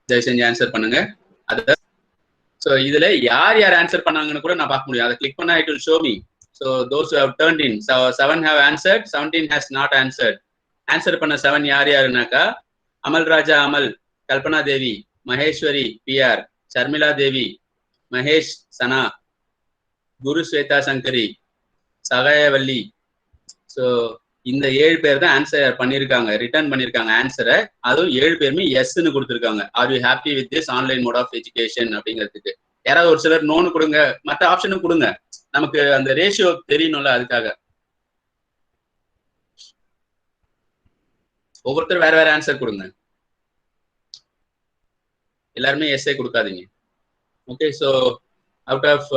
தயவு செஞ்சு ஆன்சர் பண்ணுங்க. அத ஸோ இதுல யார் யார் ஆன்சர் பண்ணாங்கன்னு கூட நான் பார்க்க முடியும். அதை கிளிக் பண்ணா it will show me. So those who have turned in 7 have answered, 17 has not answered. Answer பண்ண 7 யார் யாருனாக்கா அமல் ராஜா அமல், கல்பனா தேவி, மகேஸ்வரி பிஆர், சர்மிளா தேவி, மகேஷ் சனா, குரு ஸ்வேதா சங்கரி, சகாயவல்லி. ஸோ இந்த 7 பேர் தான் ஆன்சர் பண்ணியிருக்காங்க, ரிட்டர்ன் பண்ணியிருக்காங்க ஆன்சரை. அதுவும் 7 பேருமே எஸ்ன்னு கொடுத்துருக்காங்க. Are you happy with this online mode of education அப்படிங்கிறதுக்கு. யாராவது ஒரு சிலர் நோன்னு கொடுங்க, மற்ற ஆப்ஷனும் கொடுங்க, நமக்கு அந்த ரேஷியோ தெரியணும்ல, அதுக்காக. ஒவ்வொருத்தரும் வேற வேற ஆன்சர் கொடுங்க, எல்லாருமே எஸ்ஏ கொடுக்காதீங்க. ஓகே, ஸோ அவுட் ஆஃப்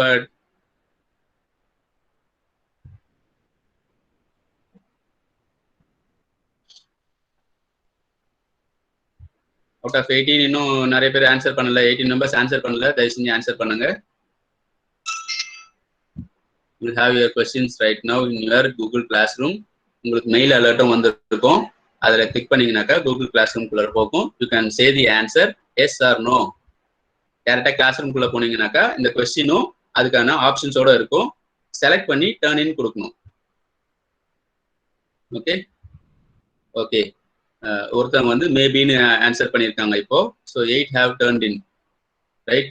18 இன்னும் நிறைய பேர் ஆன்சர் பண்ணல. 18 members ஆன்சர் பண்ணல. தயவு செஞ்சு ஆன்சர் பண்ணுங்க. You have your questions right now in your Google Classroom. உங்களுக்கு மெயில் அலர்ட்டும் வந்திருக்கும். அதில் கிளிக் பண்ணீங்கன்னாக்கா கூகுள் கிளாஸ் ரூம்குள்ள போகும். You can say the answer yes or no. டேரக்டா கிளாஸ் ரூம்குள்ள போனீங்கன்னாக்கா இந்த கொஸ்டினும் அதுக்கான ஆப்ஷன்ஸோட இருக்கும். செலக்ட் பண்ணி டர்ன் இன் கொடுக்கணும். ஓகே ஓகே, ஒருத்தவங்க வந்து மேபின்னு ஆன்சர் பண்ணியிருக்காங்க இப்போ. So 8 have turned in, right?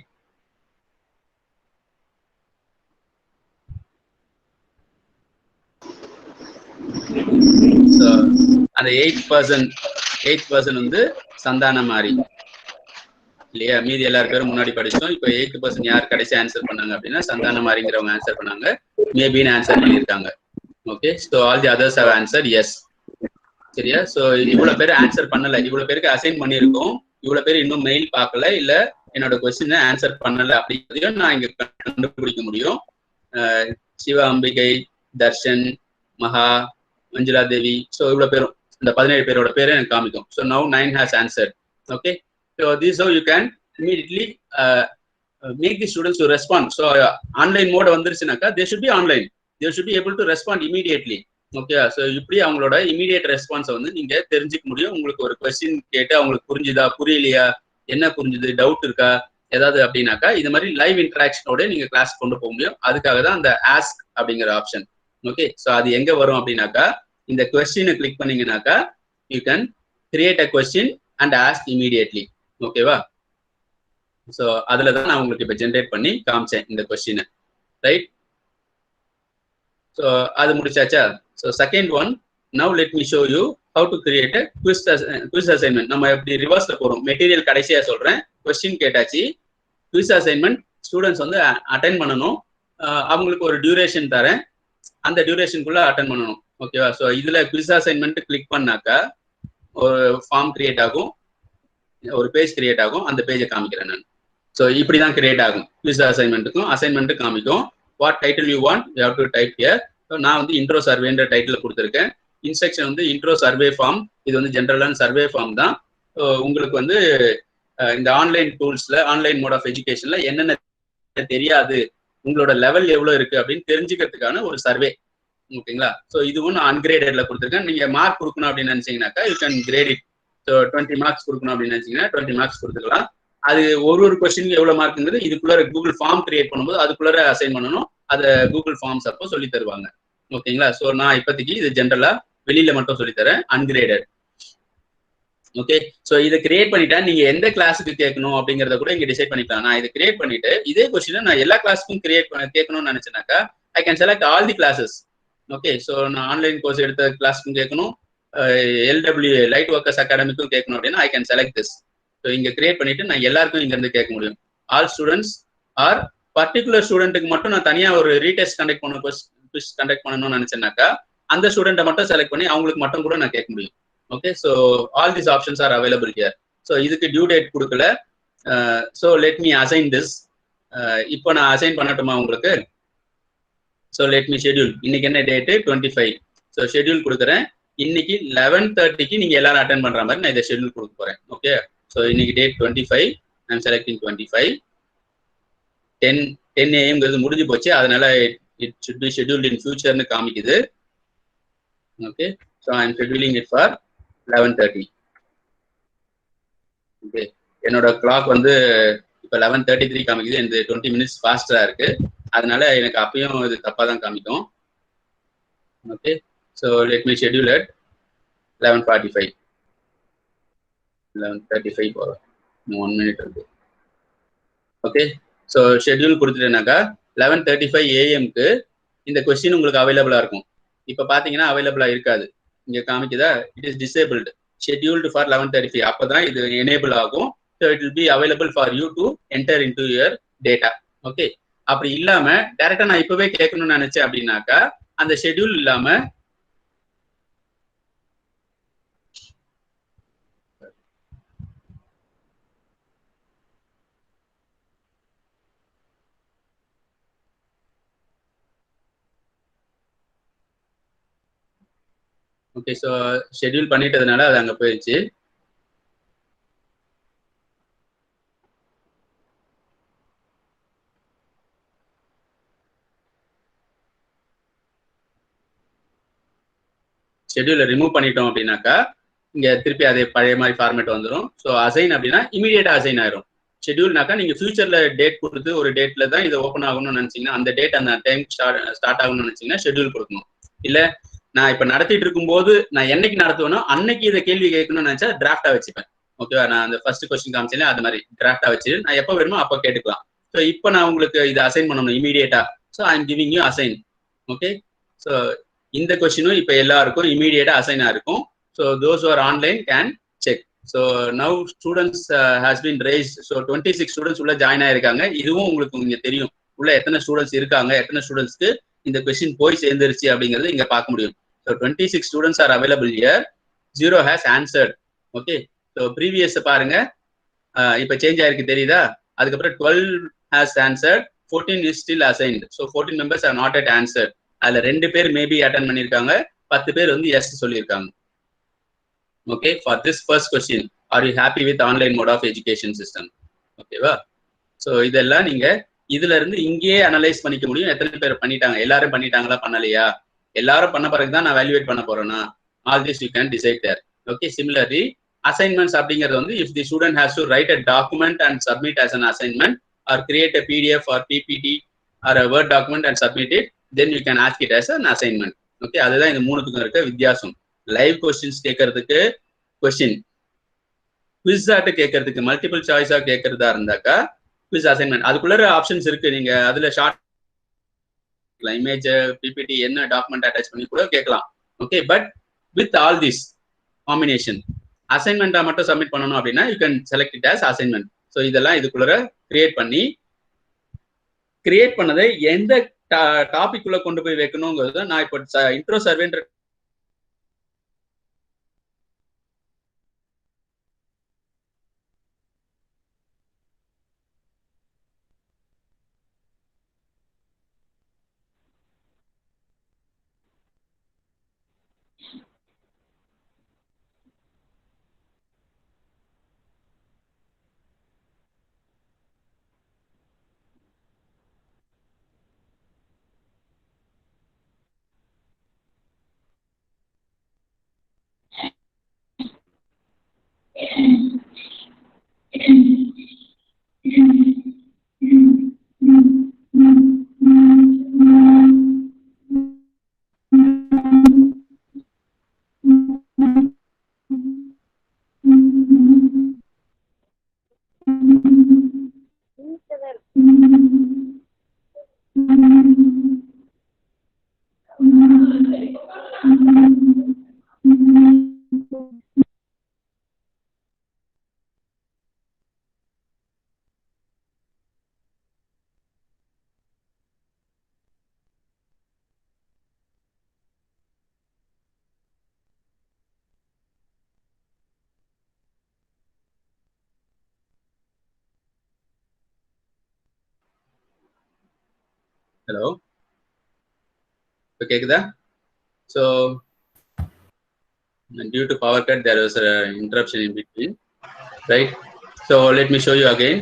So அந்த 8% வந்து சந்தான மாறி இல்லையா? மீதி எல்லாரும் பேரும் முன்னாடி படிச்சோம். இப்போ 8% யார் கடைசி ஆன்சர் பண்ணாங்க அப்படின்னா சந்தான மாறிங்கிறவங்க ஆன்சர் பண்ணாங்க, மேபின்னு ஆன்சர் பண்ணியிருக்காங்க. Okay, so all the others have answer yes. சரியா? ஸோ இவ்வளவு பேர் ஆன்சர் பண்ணல, இவ்வளவு பேருக்கு அசைன் பண்ணியிருக்கோம், இவ்வளவு பேர் இன்னும் மெயில் பார்க்கல, இல்ல என்னோட கொஸ்டினை ஆன்சர் பண்ணல அப்படிங்கிறதையும் நான் இங்க கண்டுபிடிக்க முடியும். சிவா அம்பிகை, தர்ஷன், மகா, மஞ்சுளா தேவி, ஸோ இவ்வளவு பேரும் இந்த 17 பேரோட பேரை எனக்கு காமிக்கும். So now 9 has answered. Okay, so this is how you can immediately make the students to respond. So online mode வந்துருச்சுனாக்கா they should be online, they should be able to respond immediately. Okay, so இப்படி அவங்களோட இமீடியட் ரெஸ்பான்ஸை வந்து நீங்க தெரிஞ்சுக்க முடியும். உங்களுக்கு ஒரு கொஸ்டின் கேட்டு அவங்களுக்கு புரிஞ்சுதா புரியலையா, என்ன புரிஞ்சுது, டவுட் இருக்கா ஏதாவது அப்படின்னாக்கா இது மாதிரி லைவ் இன்டராக்ஷனோட நீங்க கிளாஸ் கொண்டு போக முடியும். அதுக்காக தான் அந்த ஆஸ்க் அப்படிங்கிற ஆப்ஷன். ஓகே, ஸோ அது எங்க வரும் அப்படின்னாக்கா இந்த கொஸ்டினை கிளிக் பண்ணீங்கன்னாக்கா you can create a question and ask immediately. ஓகேவா? ஸோ அதுல தான் நான் உங்களுக்கு இப்போ ஜென்ரேட் பண்ணி காமிச்சேன் இந்த கொஸ்டினை. ரைட், ஸோ அது முடிச்சாச்சா? So second one, now let me show you how to create a quiz assignment. நம்ம எப்படி ரிவர்ஸ்ல போறோம், மெட்டீரியல் கடைசியா சொல்றேன். கொஸ்டின் கேட்டாச்சு, குவிஸ் அசைன்மெண்ட் ஸ்டூடெண்ட்ஸ் வந்து அட்டென்ட் பண்ணணும். அவங்களுக்கு ஒரு டியூரேஷன் தரேன், அந்த டியூரேஷனுக்குள்ள அட்டென்ட் பண்ணணும். ஓகேவா? ஸோ இதுல குவிஸ் அசைன்மெண்ட் கிளிக் பண்ணாக்கா ஒரு ஃபார்ம் கிரியேட் ஆகும், ஒரு பேஜ் கிரியேட் ஆகும். அந்த பேஜை காமிக்கிறேன் நான். ஸோ இப்படி தான் கிரியேட் ஆகும். குவிஸ் அசைன்மெண்ட்டுக்கும் அசைன்மெண்ட்டு காமிக்கும். What title you want you have to type here. So நான் வந்து இன்ட்ரோ சர்வேன்ற டைட்டில் கொடுத்துருக்கேன். இன்ஸ்ட்ரக்ஷன் வந்து இன்ட்ரோ சர்வே ஃபார்ம். இது வந்து ஜென்ரலான சர்வே ஃபார்ம் தான். உங்களுக்கு வந்து இந்த ஆன்லைன் டூல்ஸ்ல, ஆன்லைன் மோட் ஆஃப் எஜுகேஷன்ல என்னென்ன தெரியாது, உங்களோட லெவல் எவ்வளோ இருக்கு அப்படின்னு தெரிஞ்சுக்கிறதுக்கான ஒரு சர்வே. ஓகேங்களா? ஸோ இதுவும் நான் அன்கிரேடட்ல கொடுத்துருக்கேன். நீங்க மார்க் கொடுக்கணும் அப்படின்னு நினைச்சீங்கன்னாக்கா you can grade it. So 20 marks கொடுக்கணும் அப்படின்னு நினைச்சீங்கன்னா 20 மார்க்ஸ் கொடுத்துக்கலாம். அது ஒரு கொஸ்டினுக்கு எவ்வளவு மார்க்ங்கிறது இதுக்குள்ள கூகுள் ஃபார்ம் கிரியேட் பண்ணும்போது அதுக்குள்ள அசைன் பண்ணணும். அதை கூகுள் ஃபார்ம்ஸ் அப்போ சொல்லி தருவாங்க. ஓகேங்களா? ஸோ நான் இப்போதைக்கு இது ஜென்ரலா வெளியில மட்டும் சொல்லித்தரேன், அன்கிரேடட். ஓகே, ஸோ இதை கிரியேட் பண்ணிட்டா நீங்க எந்த கிளாஸுக்கு கேட்கணும் அப்படிங்கிறத கூட இங்க டிசைட் பண்ணிக்கலாம். நான் இதை கிரியேட் பண்ணிட்டு இதே கொஸ்டினை நான் எல்லா கிளாஸுக்கும் கேட்கணும்னு நினைச்சேனாக்கா I can select all the classes. Okay, so நான் ஆன்லைன் கோர்ஸ் எடுத்த கிளாஸுக்கும் கேட்கணும், LWA லைட் ஒர்க்கர்ஸ் அகாடமிக்கும் கேட்கணும் அப்படின்னா ஐ கேன் செலக்ட் திஸ். ஸோ இங்க கிரியேட் பண்ணிட்டு நான் எல்லாருக்கும் இங்க இருந்து கேட்க முடியும். ஆல் ஸ்டூடெண்ட்ஸ் ஆர் பர்டிகுலர் ஸ்டூடெண்ட்டுக்கு மட்டும் நான் தனியா ஒரு ரீடெஸ்ட் கண்டக்ட் பண்ணணும்னு நினைச்சேன்னாக்கா அந்த ஸ்டூடெண்ட்டை மட்டும் செலக்ட் பண்ணி அவங்களுக்கு மட்டும் கூட நான் கேட்க முடியும். Okay, so all this options are available here. So இதுக்கு டியூ டேட் கொடுக்கல. So let me assign this. இப்போ நான் அசைன் பண்ணட்டுமா உங்களுக்கு? So let me schedule. இன்னைக்கு என்ன டேட்டு? 25. ஸோ ஷெட்யூல் கொடுக்குறேன். இன்னைக்கு 11:30க்கு நீங்க எல்லாரும் அட்டென்ட் பண்ற மாதிரி நான் இதை ஷெட்யூல் கொடுக்க போறேன். ஓகே, ஸோ இன்னைக்கு டேட் 25. I'm selecting 25. 10 AM முடிஞ்சு போச்சு, அதனால it should be scheduled in future னு காமிக்குது. Okay, so I M scheduling it for 11:30. Okay, என்னோட கிளாக் வந்து இப்போ 11:33 காமிக்குது. இந்த 20 minutes ஃபாஸ்டா இருக்கு, அதனால எனக்கு அப்பயும் இது தப்பா தான் காமிக்கும். Okay, so let me schedule at 11:45. 11:35 போகிறோம், 1 minute இருக்கு. ஓகே, ஸோ ஷெட்யூல் கொடுத்துட்டேனாக்கா 11:35 AM இந்த கொஸ்டின் உங்களுக்கு அவைலபிளா இருக்கும். இப்போ பார்த்தீங்கன்னா அவைலபிளா இருக்காது, இங்க காமிக்குதா? It is disabled, scheduled for 11:35. அப்பதான் இது எனேபிள் ஆகும். So it will be available for you to enter into your data. Okay, அப்படி இல்லாம டைரக்டா நான் இப்பவே கேட்கணும்னு நினைச்சேன் அப்படின்னாக்கா அந்த ஷெட்யூல் இல்லாம ஓகே, ஸோ ஷெட்யூல் பண்ணிட்டதுனால அது அங்கே போயிடுச்சு. ஷெட்யூலை ரிமூவ் பண்ணிட்டோம் அப்படின்னாக்கா இங்கே திருப்பி அதே பழைய மாதிரி ஃபார்மேட் வந்துடும். ஸோ அசைன் அப்படின்னா இமீடியட்டாக அசைன் ஆயிரும். ஷெட்யூல்னாக்கா நீங்கள் ஃபியூச்சரில் டேட் கொடுத்து ஒரு டேட்டில் தான் இது ஓப்பன் ஆகணும்னு நினச்சிங்கன்னா அந்த டேட் அந்த டைம் ஸ்டார்ட் ஆகணும்னு நினச்சிங்கன்னா ஷெட்யூல் கொடுக்கணும். இல்லை நான் இப்போ நடத்திட்டு இருக்கும்போது நான் என்னைக்கு நடத்துவேனோ அன்னைக்கு இதை கேள்வி கேட்கணும்னு நினச்சா டிராஃப்டாக வச்சுப்பேன். ஓகேவா? நான் அந்த ஃபர்ஸ்ட் கொஸ்டின் காமிச்சேன் அது மாதிரி டிராஃப்டாக வச்சு நான் எப்போ வேணுமோ அப்போ கேட்டுக்கலாம். ஸோ இப்போ நான் உங்களுக்கு இதை அசைன் பண்ணணும் இமீடியட்டா. So I am giving you assign. Okay, so இந்த கொஸ்டினும் இப்போ எல்லாருக்கும் இமீடியட்டா அசைனா இருக்கும். So those are online can check. So now students has been rice. So 26 students உள்ள ஜாயின் ஆயிருக்காங்க. இதுவும் உங்களுக்கு இங்க தெரியும் உள்ள எத்தனை ஸ்டூடெண்ட்ஸ் இருக்காங்க, எத்தனை ஸ்டூடெண்ட்ஸ்க்கு இந்த கொஸ்டின் போய் சேர்ந்துருச்சு அப்படிங்கிறது இங்க பார்க்க முடியும். So 26 students are available here. 0 has answered. Okay, so previous பாருங்க, இப்போ சேஞ்ச் ஆயிருக்கு தெரியுதா? அதுக்கப்புறம் 12 has answered, 14 is still assigned. So 14 members are not yet answered. அதுல 2 பேர் மேபி அட்டென்ட் பண்ணிருக்காங்க, 10 பேர் வந்து எஸ் சொல்லியிருக்காங்க. Okay, for this first question, are you happy with online mode of education system? ஓகேவா? ஸோ இதெல்லாம் நீங்க இதுல இருந்து இங்கேயே அனலைஸ் பண்ணிக்க முடியும். எத்தனை பேர் பண்ணிட்டாங்க, எல்லாரும் பண்ணிட்டாங்களா, பண்ணலையா, எல்லாரும் பண்ண பிறகுதான் நான் வேல்யூவேட் பண்ண போறேன்னா, all this you can decide there. Okay, similarly assignments அப்படிங்கிறது வந்து if the student has to write a document and submit as an assignment or create a PDF or PPT or a word document and submit it, then you can ask it as an assignment. Okay, அதுதான் இந்த மூணுத்துக்கும் இருக்க வித்தியாசம். லைவ் கொஸ்டின்ஸ் கேட்கறதுக்கு கொஸ்டின், குவிஸ் ஆட்டு கேட்கறதுக்கு மல்டிபிள் சாய்ஸா கேட்கறதா இருந்தாக்கா குவிஸ் அசைன்மெண்ட். அதுக்குள்ள ஆப்ஷன்ஸ் இருக்கு, நீங்க அதுல ஷார்ட் இமேஜ் பிபிடி என்ன டாக்குமெண்ட் அட்டாச் பண்ணி கூட கேட்கலாம். Okay, but with all this combination அசைன்மெண்டா மட்டும் சப்மிட் பண்ணணும் அப்படின்னா you can select it as assignment. So இதெல்லாம் இதுக்குள்ள கிரியேட் பண்ணதை எந்த டாபிக் உள்ள கொண்டு போய் வைக்கணுங்கிறது நான் இப்போ இன்ட்ரோ சர்வேன்ற ஹலோ, இப்போ கேக்குதா? So due to power cut there was an interruption in between, right? So let me show you again.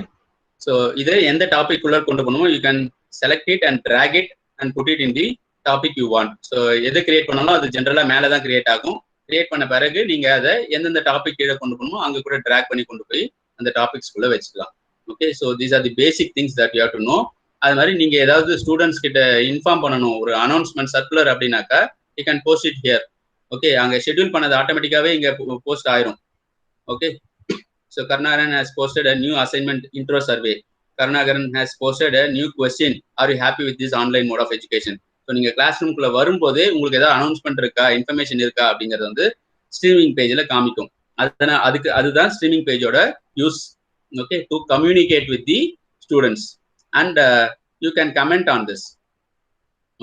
So இதை எந்த டாபிக் உள்ள கொண்டு போகணுமோ you can select it and drag it and put it in the topic you want. So எது கிரியேட் பண்ணாலும் அது ஜென்ரலா மேலே தான் கிரியேட் ஆகும். கிரியேட் பண்ண பிறகு நீங்க அதை எந்தெந்த டாபிக் கீழே கொண்டு போகணுமோ அங்க கூட ட்ராக் பண்ணி கொண்டு போய் அந்த டாபிக்ஸ் குள்ள வச்சுக்கலாம். Okay, so these are the basic things that you have to know. அது மாதிரி நீங்க ஏதாவது ஸ்டூடெண்ட்ஸ் கிட்ட இன்ஃபார்ம் பண்ணணும், ஒரு அனௌன்ஸ்மெண்ட் சர்க்குலர் அப்படின்னாக்கா you can post it here. Okay, அங்க ஷெட்யூல் பண்ணது ஆட்டோமேட்டிக்காவே இங்க போஸ்ட் ஆயிரும். Okay, so Karunakaran has posted a new assignment intro survey. Karunakaran has posted a new question, are you happy with this online mode of education. So நீங்க கிளாஸ் ரூம்குள்ள வரும்போதே உங்களுக்கு ஏதாவது அனௌன்ஸ்மெண்ட் இருக்கா, இன்ஃபர்மேஷன் இருக்கா அப்படிங்கிறது வந்து ஸ்ட்ரீமிங் பேஜ்ல காமிக்கும். அதுதான் ஸ்ட்ரீமிங் பேஜோட use. Okay, to communicate with the students and you can comment on this.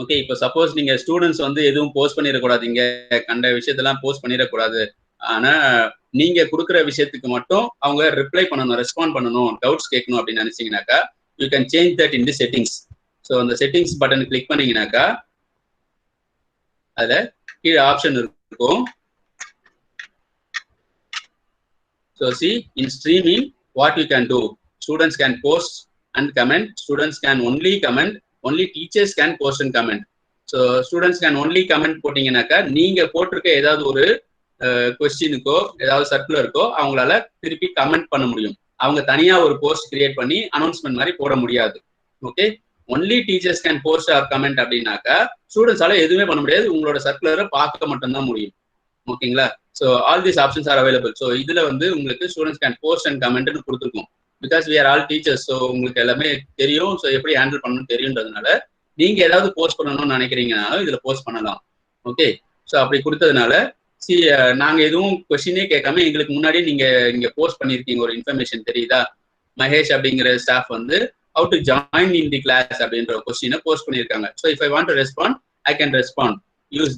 Okay, இப்போ சப்போஸ் நீங்க ஸ்டூடெண்ட்ஸ் வந்து எதுவும் போஸ்ட் பண்ணிடக்கூடாது, இங்க கண்ட விஷயத்தெல்லாம் போஸ்ட் பண்ணிடக்கூடாது, ஆனா நீங்க கொடுக்குற விஷயத்துக்கு மட்டும் அவங்க ரிப்ளை பண்ணணும், ரெஸ்பாண்ட் பண்ணணும், டவுட்ஸ் கேட்கணும் அப்படின்னு நினைச்சீங்கன்னாக்கா you can change that in the settings. So அந்த செட்டிங்ஸ் பட்டன் கிளிக் பண்ணீங்கன்னாக்கா அதுல கீழே ஆப்ஷன் இருக்கும். So see in streaming what you can do, students can post and comment, students can only comment, only teachers can post and comment. So students can only comment போட்டீங்கன்னாக்கா நீங்க போட்டிருக்க ஏதாவது ஒரு கொஸ்டினுக்கோ ஏதாவது சர்க்குலருக்கோ அவங்களால திருப்பி கமெண்ட் பண்ண முடியும். அவங்க தனியா ஒரு போஸ்ட் கிரியேட் பண்ணி அனௌன்ஸ்மெண்ட் மாதிரி போட முடியாது. Okay, only teachers can post or comment அப்படின்னாக்கா ஸ்டூடெண்ட்ஸால எதுவுமே பண்ண முடியாது, உங்களோட சர்க்குலரை பார்க்க மட்டும்தான் முடியும். ஓகேங்களா? So all these options are available. So இதுல வந்து உங்களுக்கு ஸ்டூடெண்ட்ஸ் கேன் போஸ்ட் அண்ட் கமெண்ட்னு கொடுத்துருக்கோம். Because we are all teachers, so உங்களுக்கு எல்லாமே தெரியும். ஸோ எப்படி ஹேண்டில் பண்ணணும்னு தெரியுன்றதுனால நீங்க ஏதாவது போஸ்ட் பண்ணணும்னு நினைக்கிறீங்கனாலும் இதுல போஸ்ட் பண்ணலாம். ஓகே, ஸோ அப்படி கொடுத்ததுனால நாங்க எதுவும் கொஸ்டினே கேட்காம எங்களுக்கு முன்னாடி நீங்க இங்க போஸ்ட் பண்ணிருக்கீங்க, ஒரு இன்ஃபர்மேஷன் தெரியுதா, மகேஷ் அப்படிங்கிற ஸ்டாஃப் வந்து how to join in the class அப்படின்ற கொஸ்டினை போஸ்ட் பண்ணியிருக்காங்க. So if I want to respond I can respond, use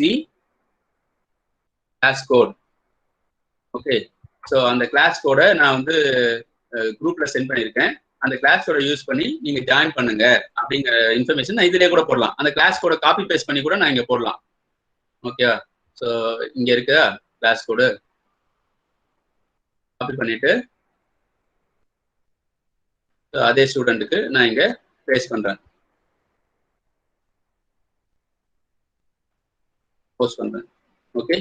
the class code. Okay, so அந்த கிளாஸ் கோடை நான் வந்து குரூப்ல சென்ட் பண்ணியிருக்கேன். அந்த கிளாஸ் கோடை யூஸ் பண்ணி நீங்க ஜாயின் பண்ணுங்க அப்படிங்கிற இன்ஃபர்மேஷன் நான் இதுலயே கூட போடலாம். அந்த கிளாஸ் கோடை காப்பி பேஸ்ட் பண்ணி கூட நான் இங்க போடலாம். ஓகேவா? ஸோ இங்க இருக்குதா கிளாஸ் கோடு, காப்பி பண்ணிட்டு அதே ஸ்டூடெண்ட்டுக்கு நான் இங்க பேஸ்ட் பண்றேன், போஸ்ட் பண்றேன். Okay,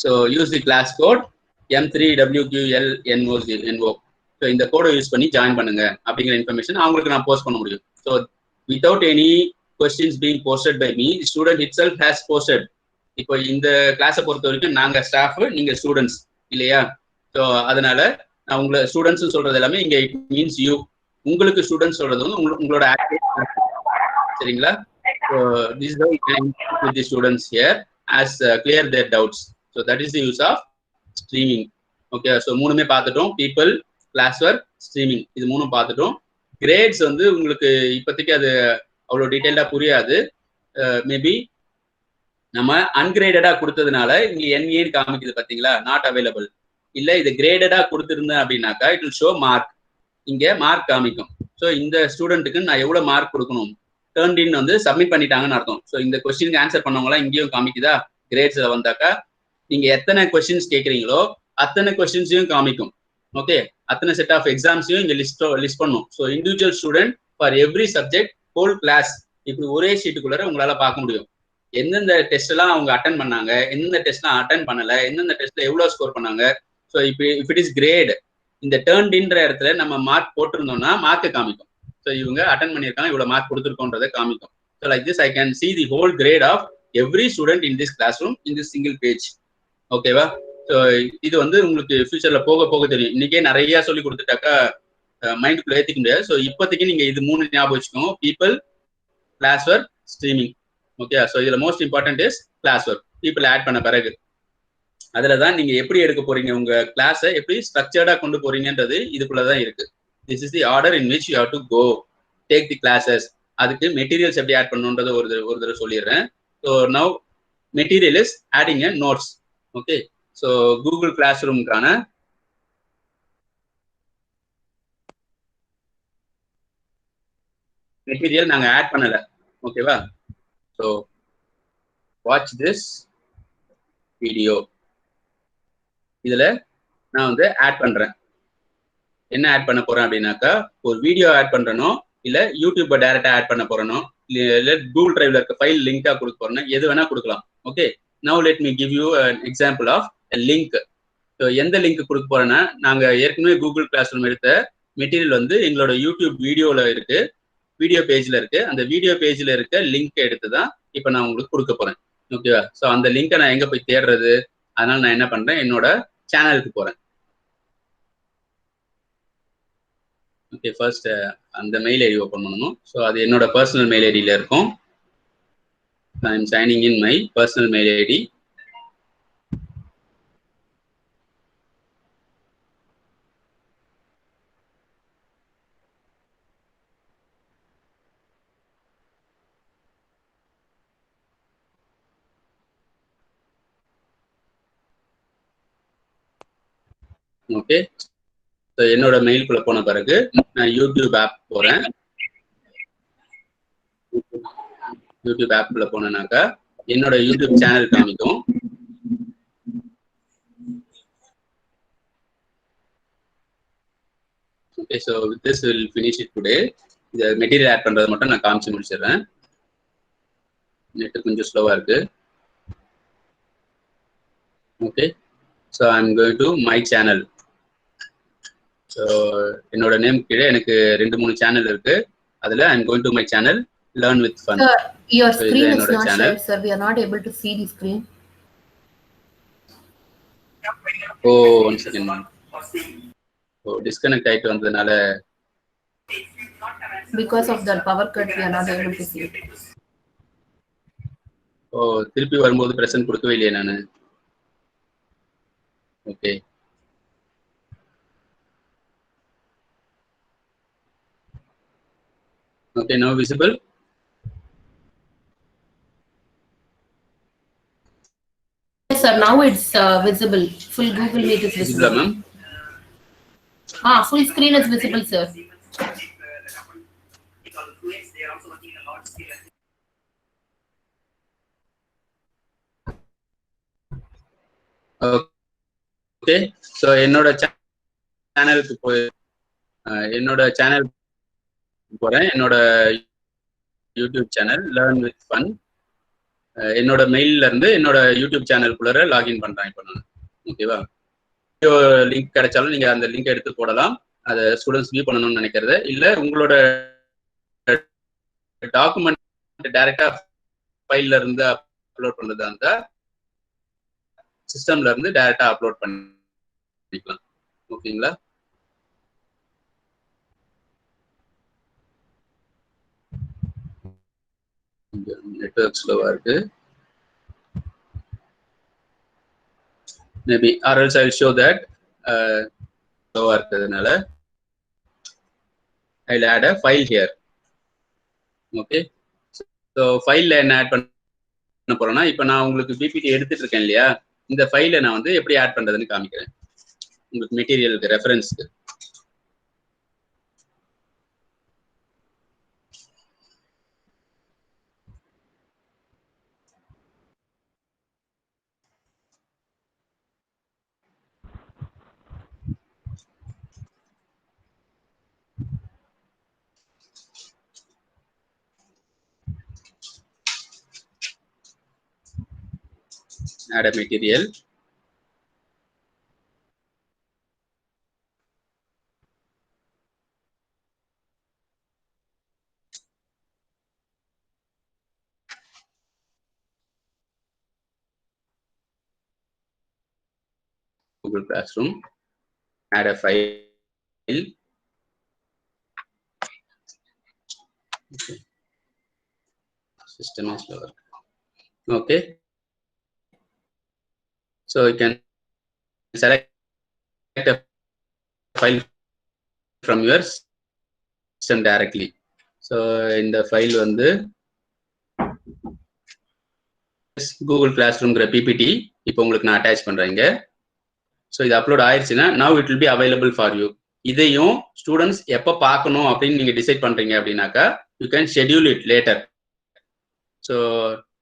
so use the class code M3WQLNO. So இந்த கோடை யூஸ் பண்ணி ஜாயின் பண்ணுங்க அப்படிங்கிற இன்ஃபர்மேஷன் அவங்களுக்கு நான் போஸ்ட் பண்ண முடியும். So without any questions being posted by me, student itself has posted. இப்போ இந்த கிளாஸை பொறுத்த வரைக்கும் நாங்க ஸ்டாஃப், நீங்க ஸ்டூடெண்ட்ஸ் இல்லையா? ஸோ அதனால நான் உங்களை ஸ்டூடெண்ட்ஸ் சொல்றது எல்லாமே இங்க இட் மீன்ஸ் யூ. உங்களுக்கு ஸ்டூடெண்ட்ஸ் சொல்றது வந்து உங்களோட சரிங்களா? So this with the students here as clear their doubts. So that is the use of streaming. Okay, so மூணுமே பார்த்துட்டோம். people, classwork, streaming, இது மூணும் பார்த்துட்டோம். கிரேட்ஸ் வந்து உங்களுக்கு இப்போதைக்கு அது அவ்வளோ டீட்டெயிலாக புரியாது. மேபி நம்ம அன்கிரேடடா கொடுத்ததுனால இங்க NA காமிக்குது பாத்தீங்களா, நாட் அவைலபிள். இல்ல இது கிரேடடா கொடுத்திருந்தேன் அப்படின்னாக்கா இட் வில் ஷோ மார்க், இங்க மார்க் காமிக்கும். ஸோ இந்த ஸ்டூடெண்ட்டுக்கு நான் எவ்வளவு மார்க் கொடுக்கணும், டர்ன்ட் இன் வந்து சப்மிட் பண்ணிட்டாங்கன்னு அர்த்தம். ஸோ இந்த கொஸ்டினுக்கு ஆன்சர் பண்ணவங்களாம் இங்கேயும் காமிக்குதா, கிரேட்ஸ்ல வந்தாக்கா நீங்க எத்தனை கொஸ்டின்ஸ் கேட்குறீங்களோ அத்தனை கொஸ்டின்ஸையும் காமிக்கும். ஓகே, அத்தனை செட் ஆஃப் எக்ஸாம்ஸையும் இங்க லிஸ்ட் பண்ணும். So individual student for every subject whole class இப்படி ஒரே ஷீட்டுக்குள்ள உங்களால பார்க்க முடியும். எந்தெந்த டெஸ்ட் எல்லாம் அவங்க அட்டன் பண்ணாங்க, எந்தெந்த டெஸ்ட்லாம் அட்டன் பண்ணல, எந்தெந்த டெஸ்ட்ல எவ்வளவு ஸ்கோர் பண்ணாங்க. ஸோ இப்போ இஃப் இட் இஸ் கிரேட், இந்த டர்ன்டின்ற இடத்துல நம்ம மார்க் போட்டிருந்தோம்னா மார்க்கை காமிக்கும். ஸோ இவங்க அட்டன் பண்ணியிருக்காங்க, இவ்வளவு மார்க் கொடுத்துருக்கோன்றதை காமிக்கும். So like this I can see the whole grade of every student in this classroom in this single page. ஓகேவா? ஸோ இது வந்து உங்களுக்கு ஃபியூச்சர்ல போக போக தெரியும். இன்னைக்கே நிறைய சொல்லி கொடுத்துட்டாக்கா மைண்டுக்குள்ள ஏற்றிக்க முடியாது. ஸோ இப்போதைக்கு நீங்க இது மூணு ஞாபகம் வச்சுக்கோங்க, people, class work, streaming. Okay, so இதுல most important is class work. People add பண்ண பிறகு அதுல தான் நீங்க எப்படி எடுக்க போறீங்க, உங்க கிளாஸை எப்படி ஸ்ட்ரக்சர்டா கொண்டு போறீங்கன்றது இதுக்குள்ளதான் இருக்கு. This is the order in which you have to go take the classes. அதுக்கு மெட்டீரியல்ஸ் எப்படி ஆட் பண்ணணுன்றத ஒரு தடவை சொல்லிடுறேன். So now material is adding a notes. Okay, so Google class ரூமுக்கான மெட்டீரியல் நாங்க ஆட் பண்ணல. ஓகேவா? So watch this video. இதுல நான் வந்து ஆட் பண்றேன். என்ன ஆட் பண்ண போறேன் அப்படின்னாக்கா, ஒரு வீடியோ ஆட் பண்றனோ இல்ல யூடியூப்பை டைரக்டா ஆட் பண்ண போறனோ இல்ல கூகுள் டிரைவ்ல இருக்க ஃபைல் லிங்கா கொடுக்க போறேன்னா எது வேணா கொடுக்கலாம். Okay, now let me give you example of link. So எந்த லிங்க் கொடுக்க போறேன்னா, நாங்க ஏற்கனவே கூகுள் கிளாஸ் ரூம் எடுத்த மெட்டீரியல் வந்து எங்களோட யூடியூப் வீடியோல இருக்கு, வீடியோ பேஜ்ல இருக்கு. அந்த வீடியோ பேஜ்ல இருக்க லிங்க் எடுத்து தான் இப்போ நான் உங்களுக்கு கொடுக்க போறேன். ஓகேவா? ஸோ அந்த லிங்கை நான் எங்க போய் தேடுறது? அதனால நான் என்ன பண்றேன், என்னோட சேனலுக்கு போறேன். ஓகே, ஃபர்ஸ்ட் அந்த மெயில் ஐடி ஓப்பன் பண்ணணும். ஸோ அது என்னோட பர்சனல் மெயில் ஐடியில இருக்கும். I am signing in my personal mail ID. Okay, so என்னோட மெயிலுக்குள்ள போன பிறகு நான் யூடியூப் ஆப் போறேன். யூடியூப் ஆப்ல போனேனாக்கா என்னோட யூடியூப் சேனல் காமிக்கும். Okay, so with this will finish it today. இந்த மெட்டீரியல் ஆட் பண்றது மட்டும் நான் காமிச்சு முடிச்சிடுறேன். நெட் கொஞ்சம் ஸ்லோவா இருக்கு. Okay, so I am going to my channel. So என்னோட நேம் கீழே எனக்கு 2-3 சேனல் இருக்கு. அதுல I am going to my channel learn with fun. Sir, your screen is not shared, sir. We are not able to see the screen. Oh, one second ma'am. Oh, disconnect ஆயிட்டு வந்ததுனால Because of the power cut, we are not able to see it. ஓ, திருப்பி வரும்போது பிரசன்ட் கொடுக்கவே இல்லையே நானு. Okay, okay, now visible. Yes, sir. Now it's visible. Full Google Meet is visible. Ma'am. Full screen is visible, sir. Okay, so என்னோட சேனலுக்கு போறேன். என்னோட YouTube channel learn with fun. என்னோட மெயில்ல இருந்து என்னோட யூடியூப் சேனலுக்குள்ள லாகின் பண்றேன் இப்போ நான். ஓகேவா, லிங்க் கிடைச்சாலும் நீங்க அந்த லிங்க் எடுத்து போடலாம். அதை ஸ்டூடெண்ட்ஸ் வியூ பண்ணணும்னு நினைக்கிறது இல்லை, உங்களோட டாக்குமெண்ட் டைரக்டா ஃபைல்ல இருந்து அப்லோட் பண்றதா இருந்தா சிஸ்டம்ல இருந்து டைரக்டா அப்லோட் பண்ணிக்கலாம். ஓகேங்களா, நெட்வொர்க் ஸ்லோவா இருக்கு. Maybe or else I'll show that ஸ்லோவா இருக்கிறதுனால I'll add a file here. Okay, so ஃபைல்ல என்ன ஆட் பண்ண போறேன்னா, இப்போ நான் உங்களுக்கு பிபிடி எடுத்துட்டு இருக்கேன் இல்லையா, இந்த ஃபைலை நான் வந்து எப்படி ஆட் பண்றதுன்னு காமிக்கிறேன் உங்களுக்கு மெட்டீரியலுக்கு ரெஃபரன்ஸ்க்கு. Add a material. Google Classroom. Add a file. Okay. System is slower. Okay. So you can select a file from your system directly. So in the file வந்து Google Classroom PPT இப்போ உங்களுக்கு நான் அட்டாச் பண்றேங்க. ஸோ இது அப்லோட் ஆயிடுச்சுன்னா now it will be available for you. இதையும் ஸ்டூடெண்ட்ஸ் எப்போ பார்க்கணும் அப்படின்னு நீங்க டிசைட் பண்றீங்க அப்படின்னாக்கா you can schedule it later. So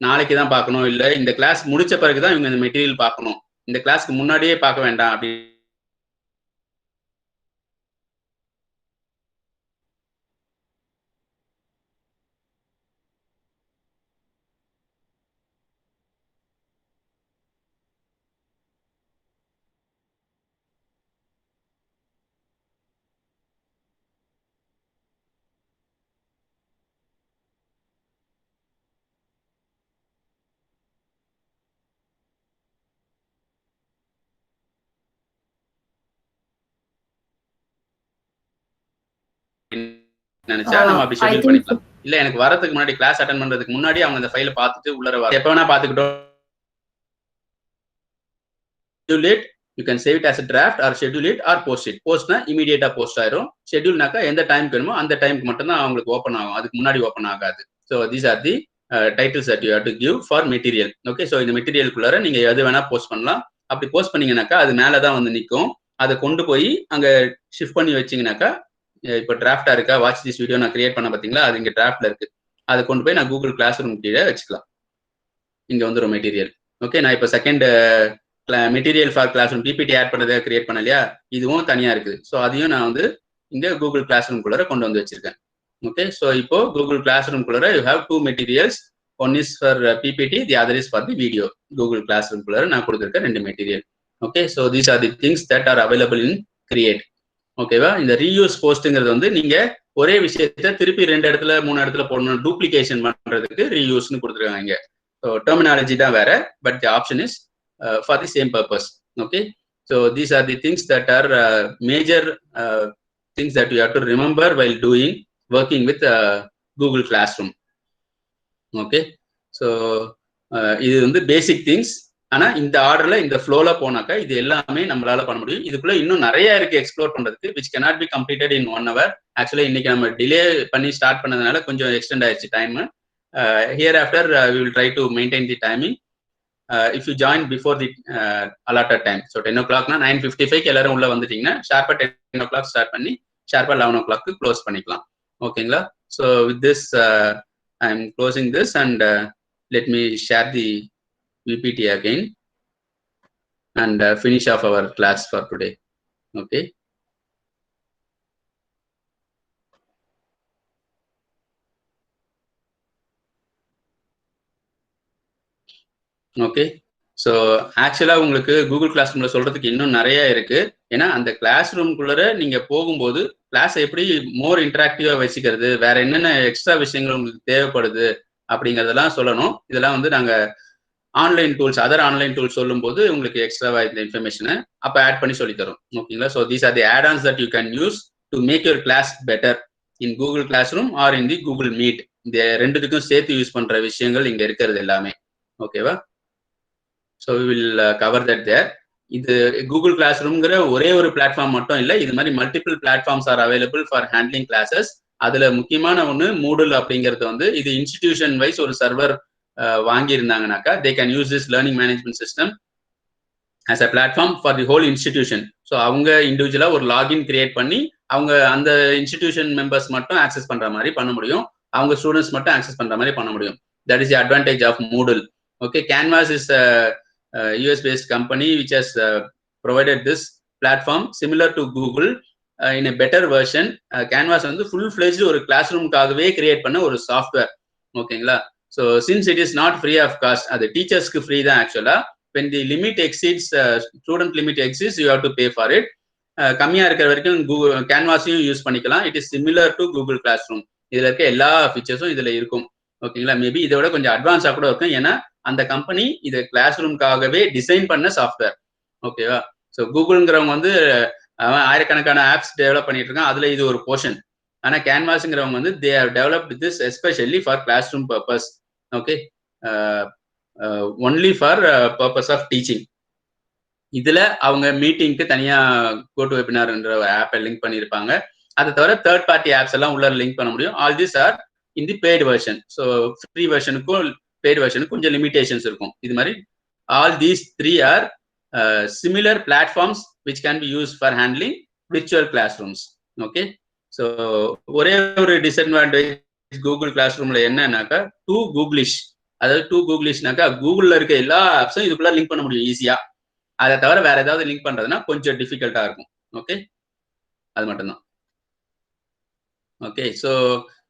நாளைக்கு தான் பார்க்கணும், இல்லை இந்த கிளாஸ் முடிச்ச பிறகு தான் இவங்க இந்த மெட்டீரியல் பார்க்கணும், இந்த கிளாஸ்க்கு முன்னாடியே பார்க்க வேண்டாம் அப்படி நினைச்சா நம்ம அப்படி ஷெட்யூல் பண்ணிக்கலாம். இல்ல எனக்கு வரதுக்கு முன்னாடி கிளாஸ் அட்டெண்ட் பண்றதுக்கு முன்னாடி அவங்க அந்த ஃபைலை பார்த்துட்டு உள்ளர வர எப்ப வேணா பார்த்துக்கிட்டோம். schedule it, you can save it as a draft or schedule it or post it. postனா இமிடியேட்டா போஸ்ட் ஆயிரும், ஷெட்யூல்னாக்கா எந்த டைம்க்கு வேணுமோ அந்த டைம்க்கு மட்டும் தான் அவங்களுக்கு ஓப்பன் ஆகும், அதுக்கு முன்னாடி ஓப்பன் ஆகாது. So these are the titles that you have to give for material. Okay, so இந்த மெட்டீரியலுக்குள்ளார நீங்க எது வேணா போஸ்ட் பண்ணலாம். அப்படி போஸ்ட் பண்ணீங்கன்னாக்கா அது மேலதான் வந்து நிற்கும், அதை கொண்டு போய் அங்க ஷிஃப்ட் பண்ணி வச்சீங்கன்னாக்கா இப்போ டிராஃப்டா இருக்கா, வாட்ச் திஸ் வீடியோ நான் கிரியேட் பண்ண பார்த்தீங்களா, அது இங்க டிராஃப்ட்ல இருக்கு, அதை கொண்டு போய் நான் கூகுள் கிளாஸ் ரூம் கீழே வச்சுக்கலாம். இங்க வந்து ஒரு மெட்டீரியல். ஓகே, நான் இப்போ second material for classroom PPT add பண்ணதை கிரியேட் பண்ண இல்லையா, இதுவும் தனியா இருக்குது. ஸோ அதையும் நான் வந்து இங்க கூகுள் கிளாஸ் ரூம் குள்ளார கொண்டு வந்து வச்சிருக்கேன். ஓகே, ஸோ இப்போ கூகுள் கிளாஸ் ரூம் குள்ளார you have 2 materials, one is for PPT, the other is for the video. Google class room குள்ளார நான் கொடுத்துருக்கேன் 2 material. Okay, so these are the things that are available in create. ஓகேவா, இந்த ரீயூஸ் போஸ்ட்ங்கிறது வந்து நீங்க ஒரே விஷயத்த திருப்பி 2 இடத்துல 3 இடத்துல போடணும், டூப்ளிகேஷன் பண்றதுக்கு ரீயூஸ்னு கொடுத்துருக்காங்க இங்க. ஸோ டெர்மினாலஜி தான் வேற, but the option is for the same purpose. Okay, so these are the things that are major things that you have to remember while working with Google Classroom. Okay, so இது வந்து பேசிக் திங்ஸ். ஆனா இந்த ஆர்டர்ல இந்த ஃப்ளோல போனாக்கா இது எல்லாமே நம்மளால பண்ண முடியும். இதுக்குள்ள இன்னும் நிறைய இருக்கு எக்ஸ்ப்ளோர் பண்றதுக்கு, which cannot be completed in 1 hour. Actually இன்னைக்கு நம்ம டிலே பண்ணி ஸ்டார்ட் பண்ணதுனால கொஞ்சம் எக்ஸ்டெண்ட் ஆயிடுச்சு time. Hereafter we will try to maintain the timing. If you join before the allotted time, so 10 o'clock na 9:55 எல்லாரும் உள்ள வந்துட்டீங்கன்னா ஷார்ப்பா 10 o'clock ஸ்டார்ட் பண்ணி ஷார்ப்பா 11 o'clock க்ளோஸ் பண்ணிக்கலாம். ஓகேங்களா, so with this I am closing this and let me share the PPT again. and finish off our class for today. Okay. Okay, so ஆக்சுவலாக உங்களுக்கு கூகுள் கிளாஸ் ரூமில் சொல்கிறதுக்கு இன்னும் நிறைய இருக்குது. ஏன்னா அந்த கிளாஸ் ரூம்குள்ளே நீங்கள் போகும்போது கிளாஸை எப்படி மோர் இன்ட்ராக்டிவாக வச்சுக்கிறது, வேற என்னென்ன எக்ஸ்ட்ரா விஷயங்கள் உங்களுக்கு தேவைப்படுது அப்படிங்கிறதெல்லாம் சொல்லணும். இதெல்லாம் வந்து நாங்கள் online tools, other online tools சொல்லும்போது உங்களுக்கு எக்ஸ்ட்ராவாக இந்த இன்ஃபர்மேஷனை அப்போ ஆட் பண்ணி சொல்லித்தரோம். ஓகேங்களா? So these are the add ons that you can use to make your class better in Google class room or in the Google Meet. இந்த ரெண்டுத்துக்கும் சேர்த்து யூஸ் பண்ணுற விஷயங்கள் இங்கே இருக்கிறது எல்லாமே. ஓகேவா? So we will cover that there. இது கூகுள் கிளாஸ் ரூம்ங்கிற ஒரே ஒரு பிளாட்ஃபார்ம் மட்டும் இல்லை, இது மாதிரி multiple platforms are available for handling classes. அதில் முக்கியமான ஒன்று மூடல் அப்படிங்கிறது வந்து இது இன்ஸ்டிடியூஷன் வைஸ் ஒரு சர்வர் வாங்கியிருந்தாங்கனாக்கா they can use this learning management system as a platform for the whole institution. So அவங்க இண்டிவிஜுவலாக ஒரு லாகின் கிரியேட் பண்ணி அவங்க அந்த இன்ஸ்டிடியூஷன் மெம்பர்ஸ் மட்டும் ஆக்சஸ் பண்ணுற மாதிரி பண்ண முடியும், அவங்க ஸ்டூடெண்ட்ஸ் மட்டும் ஆக்சஸ் பண்ணுற மாதிரி பண்ண முடியும். That is the advantage of Moodle. Okay, Canvas is a US-based company which has provided this platform similar to Google in a better version. Canvas வந்து full-fledged ஒரு கிளாஸ் ரூம்காகவே கிரியேட் பண்ண ஒரு சாஃப்ட்வேர். ஓகேங்களா? So since it is not free of cost, அது டீச்சர்ஸ்க்கு ஃப்ரீ தான் ஆக்சுவலா. when the limit exceeds student limit exceeds you have to pay for it. கம்மியா இருக்கிற வரைக்கும் கூகுள் கேன்வாஸையும் யூஸ் பண்ணிக்கலாம். It is similar to Google class room. இதுல இருக்க எல்லா ஃபீச்சர்ஸும் இதுல இருக்கும். ஓகேங்களா? மேபி இதை விட கொஞ்சம் அட்வான்ஸா கூட இருக்கும், ஏன்னா அந்த கம்பெனி இது கிளாஸ் ரூம்காகவே டிசைன் பண்ண சாஃப்ட்வேர். ஓகேவா? ஸோ கூகுள்ங்கிறவங்க வந்து ஆயிரக்கணக்கான ஆப்ஸ் டெவலப் பண்ணிட்டு இருக்காங்க, அதுல இது ஒரு போர்ஷன். ஆனா கேன்வாஸ்ங்கிறவங்க வந்து they have developed this especially for classroom purpose. Okay, only for purpose of teaching. இதுல அவங்க மீட்டிங்க்கு தனியா கோட் வெபினார்ன்ற ஒரு ஆப்பை லிங்க் பண்ணியிருப்பாங்க. அதை தவிர தேர்ட் பார்ட்டி ஆப்ஸ் எல்லாம் உள்ள லிங்க் பண்ண முடியும். All this are in the paid version. So free வெர்ஷனுக்கும் பெய்டு வெர்ஷனுக்கு கொஞ்சம் லிமிடேஷன்ஸ் இருக்கும். இது மாதிரி all these three are similar platforms which can be use for handling virtual class rooms. Okay, so ஒரே ஒரு டிஸ்அட்வான்டேஜ் கூகுள் கிளாஸ் ரூம்ல என்னன்னாக்கா டூ கூகுளிஷ். அதாவது டூ கூகுளிஷ்னாக்கா கூகுள்ல இருக்க எல்லா ஆப்ஸும் இதுக்குள்ள லிங்க் பண்ண முடியும் ஈஸியா. அதை தவிர வேற ஏதாவது லிங்க் பண்றதுன்னா கொஞ்சம் டிஃபிகல்ட்டா இருக்கும். ஓகே, அது மட்டும்தான். Okay, so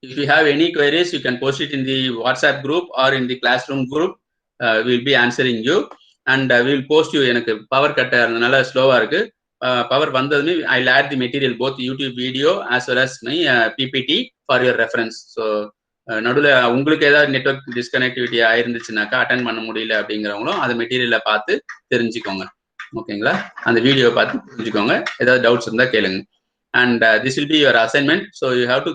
if you have any queries you can post it in the WhatsApp group or in the classroom group. We will be answering you and we will post you. எனக்கு பவர் கட் ஆகிறதுனால ஸ்லோவா இருக்கு. பவர் வந்ததுமே I will add the material both YouTube video as well as my PPT for your reference. So நடுவில் உங்களுக்கு ஏதாவது நெட்வொர்க் டிஸ்கனெக்டிவிட்டி ஆயிருந்துச்சுனாக்கா அட்டன் பண்ண முடியல அப்படிங்கிறவங்களும் அந்த மெட்டீரியலை பார்த்து தெரிஞ்சுக்கோங்க. ஓகேங்களா? அந்த வீடியோவை பார்த்து தெரிஞ்சுக்கோங்க. ஏதாவது டவுட்ஸ் இருந்தால் கேளுங்க. And this will be your assignment. So you have to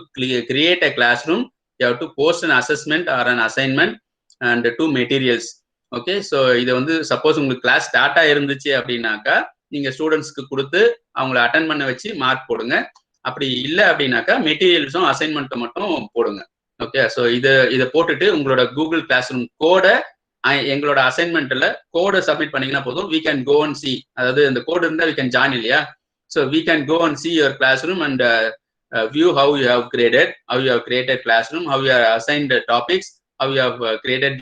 create a classroom, you have to post an assessment or an assignment and two materials. Okay, so இதை வந்து சப்போஸ் உங்களுக்கு கிளாஸ் ஸ்டார்ட் ஆயிருந்துச்சு அப்படின்னாக்கா நீங்க ஸ்டூடெண்ட்ஸ்க்கு கொடுத்து அவங்கள அட்டன் பண்ண வச்சு மார்க் போடுங்க. அப்படி இல்லை அப்படின்னாக்கா மெட்டீரியல்ஸும் அசைன்மெண்ட்டும் மட்டும் போடுங்க. ஓகே, ஸோ இதை போட்டுட்டு உங்களோட கூகுள் கிளாஸ் ரூம் கோடை எங்களோட அசைன்மெண்ட்ல கோடை சப்மிட் பண்ணீங்கன்னா போதும். we can go and see, அதாவது இந்த கோடு இருந்தால் we can join இல்லையா? So we can go and see your classroom and view how you have graded, how you have created classroom, how you are assigned topics, how you have created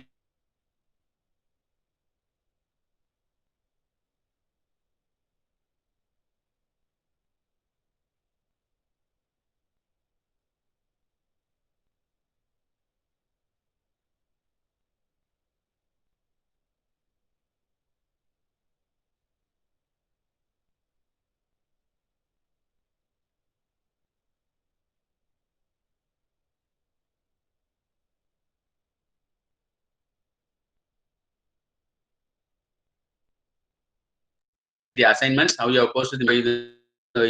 the assignments, how you have posted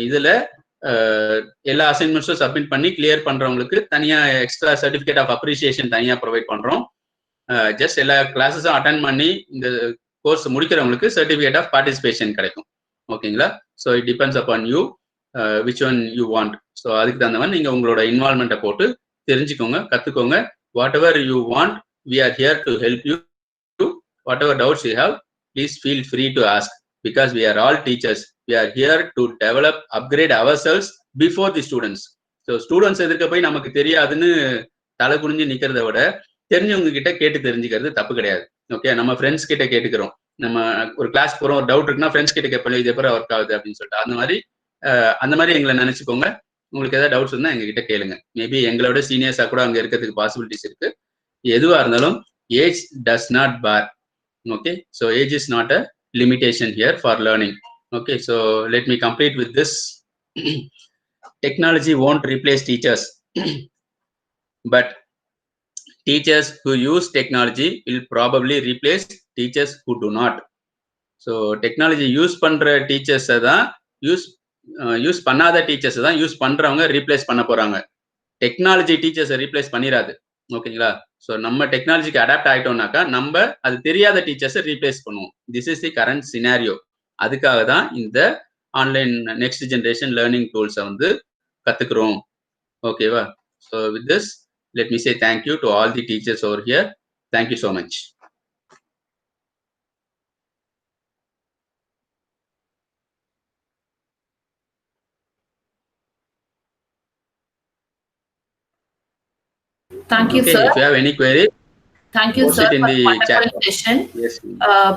இதுல எல்லா அசைன்மெண்ட்ஸும் சப்மிட் பண்ணி கிளியர் பண்றவங்களுக்கு தனியா எக்ஸ்ட்ரா சர்டிபிகேட் ஆஃப் அப்ரிசியேஷன் தனியா ப்ரொவைட் பண்றோம். ஜஸ்ட் எல்லா கிளாஸஸும் அட்டன் பண்ணி இந்த கோர்ஸ் முடிக்கிறவங்களுக்கு சர்டிபிகேட் ஆஃப் பார்ட்டிசிபேஷன் கிடைக்கும். ஓகேங்களா? So it depends upon you which one you want. So அதுக்கு தகுந்த மாதிரி நீங்க உங்களோட இன்வால்மெண்ட்டை போட்டு தெரிஞ்சுக்கோங்க, கத்துக்கோங்க. Whatever you want, we are here to help you. Whatever doubts you have, please feel free to ask. Because we are all teachers, we are here to develop, upgrade ourselves before the students. So students எதிர்க்க போய் நமக்கு தெரியாதுன்னு தலை குனிஞ்சு நிக்கிறத விட தெரிஞ்சவங்க கிட்ட கேட்டு தெரிஞ்சுக்கிறது தப்பு கிடையாது. ஓகே, நம்ம ஃப்ரெண்ட்ஸ் கிட்ட கேட்டுக்கிறோம், நம்ம ஒரு கிளாஸ் போறோம், ஒரு டவுட் இருக்குன்னா ஃப்ரெண்ட்ஸ் கிட்ட கேட்போம், இது எப்பறம் ஒர்க் ஆகுது அப்படின்னு சொல்லிட்டு. அந்த மாதிரி எங்களை நினைச்சுக்கோங்க. உங்களுக்கு ஏதாவது டவுட்ஸ் இருந்தால் எங்ககிட்ட கேளுங்க. மேபி எங்களோட சீனியர்ஸாக கூட அங்கே இருக்கிறதுக்கு பாசிபிலிட்டிஸ் இருக்கு. எதுவாக இருந்தாலும் age does not bar. Okay, so age is not a limitation here for learning. Okay, so let me complete with this. Technology won't replace teachers, but teachers who use technology will probably replace teachers who do not. So technology use பண்ற teachers தான் யூஸ் பண்ணாத டீச்சர்ஸ் தான் யூஸ் பண்றவங்க ரீப்ளேஸ் பண்ண போறாங்க. டெக்னாலஜி டீச்சர்ஸை ரீப்ளேஸ் பண்ணிடாது. ஓகேங்களா? ஸோ நம்ம டெக்னாலஜிக்கு அடாப்ட் ஆகிட்டோம்னாக்கா நம்ம அது தெரியாத டீச்சர்ஸை ரீப்ளேஸ் பண்ணுவோம். This is the current scenario. அதுக்காக தான் இந்த ஆன்லைன் நெக்ஸ்ட் ஜென்ரேஷன் லேர்னிங் டூல்ஸை வந்து கத்துக்கிறோம். ஓகேவா? So with this let me say thank you to all the teachers over here. Thank you so much. Thank you, okay, sir. If you have any query, thank you, sir, for the wonderful session. Yes.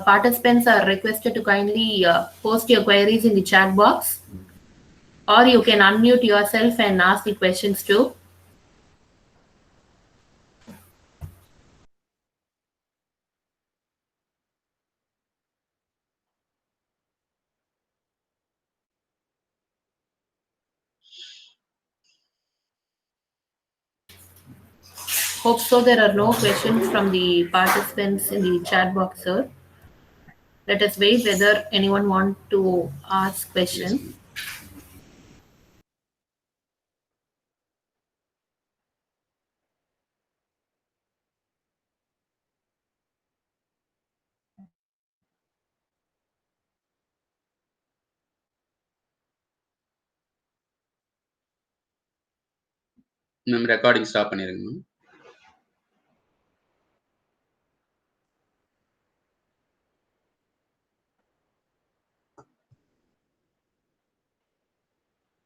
Participants are requested to kindly post your queries in the chat box, or you can unmute yourself and ask the questions too. Hope so there are no questions from the participants in the chat box, sir. Let us wait whether anyone want to ask questions. Yes. நம்ம ரெக்கார்டிங் ஸ்டாப் பண்ணிருங்க.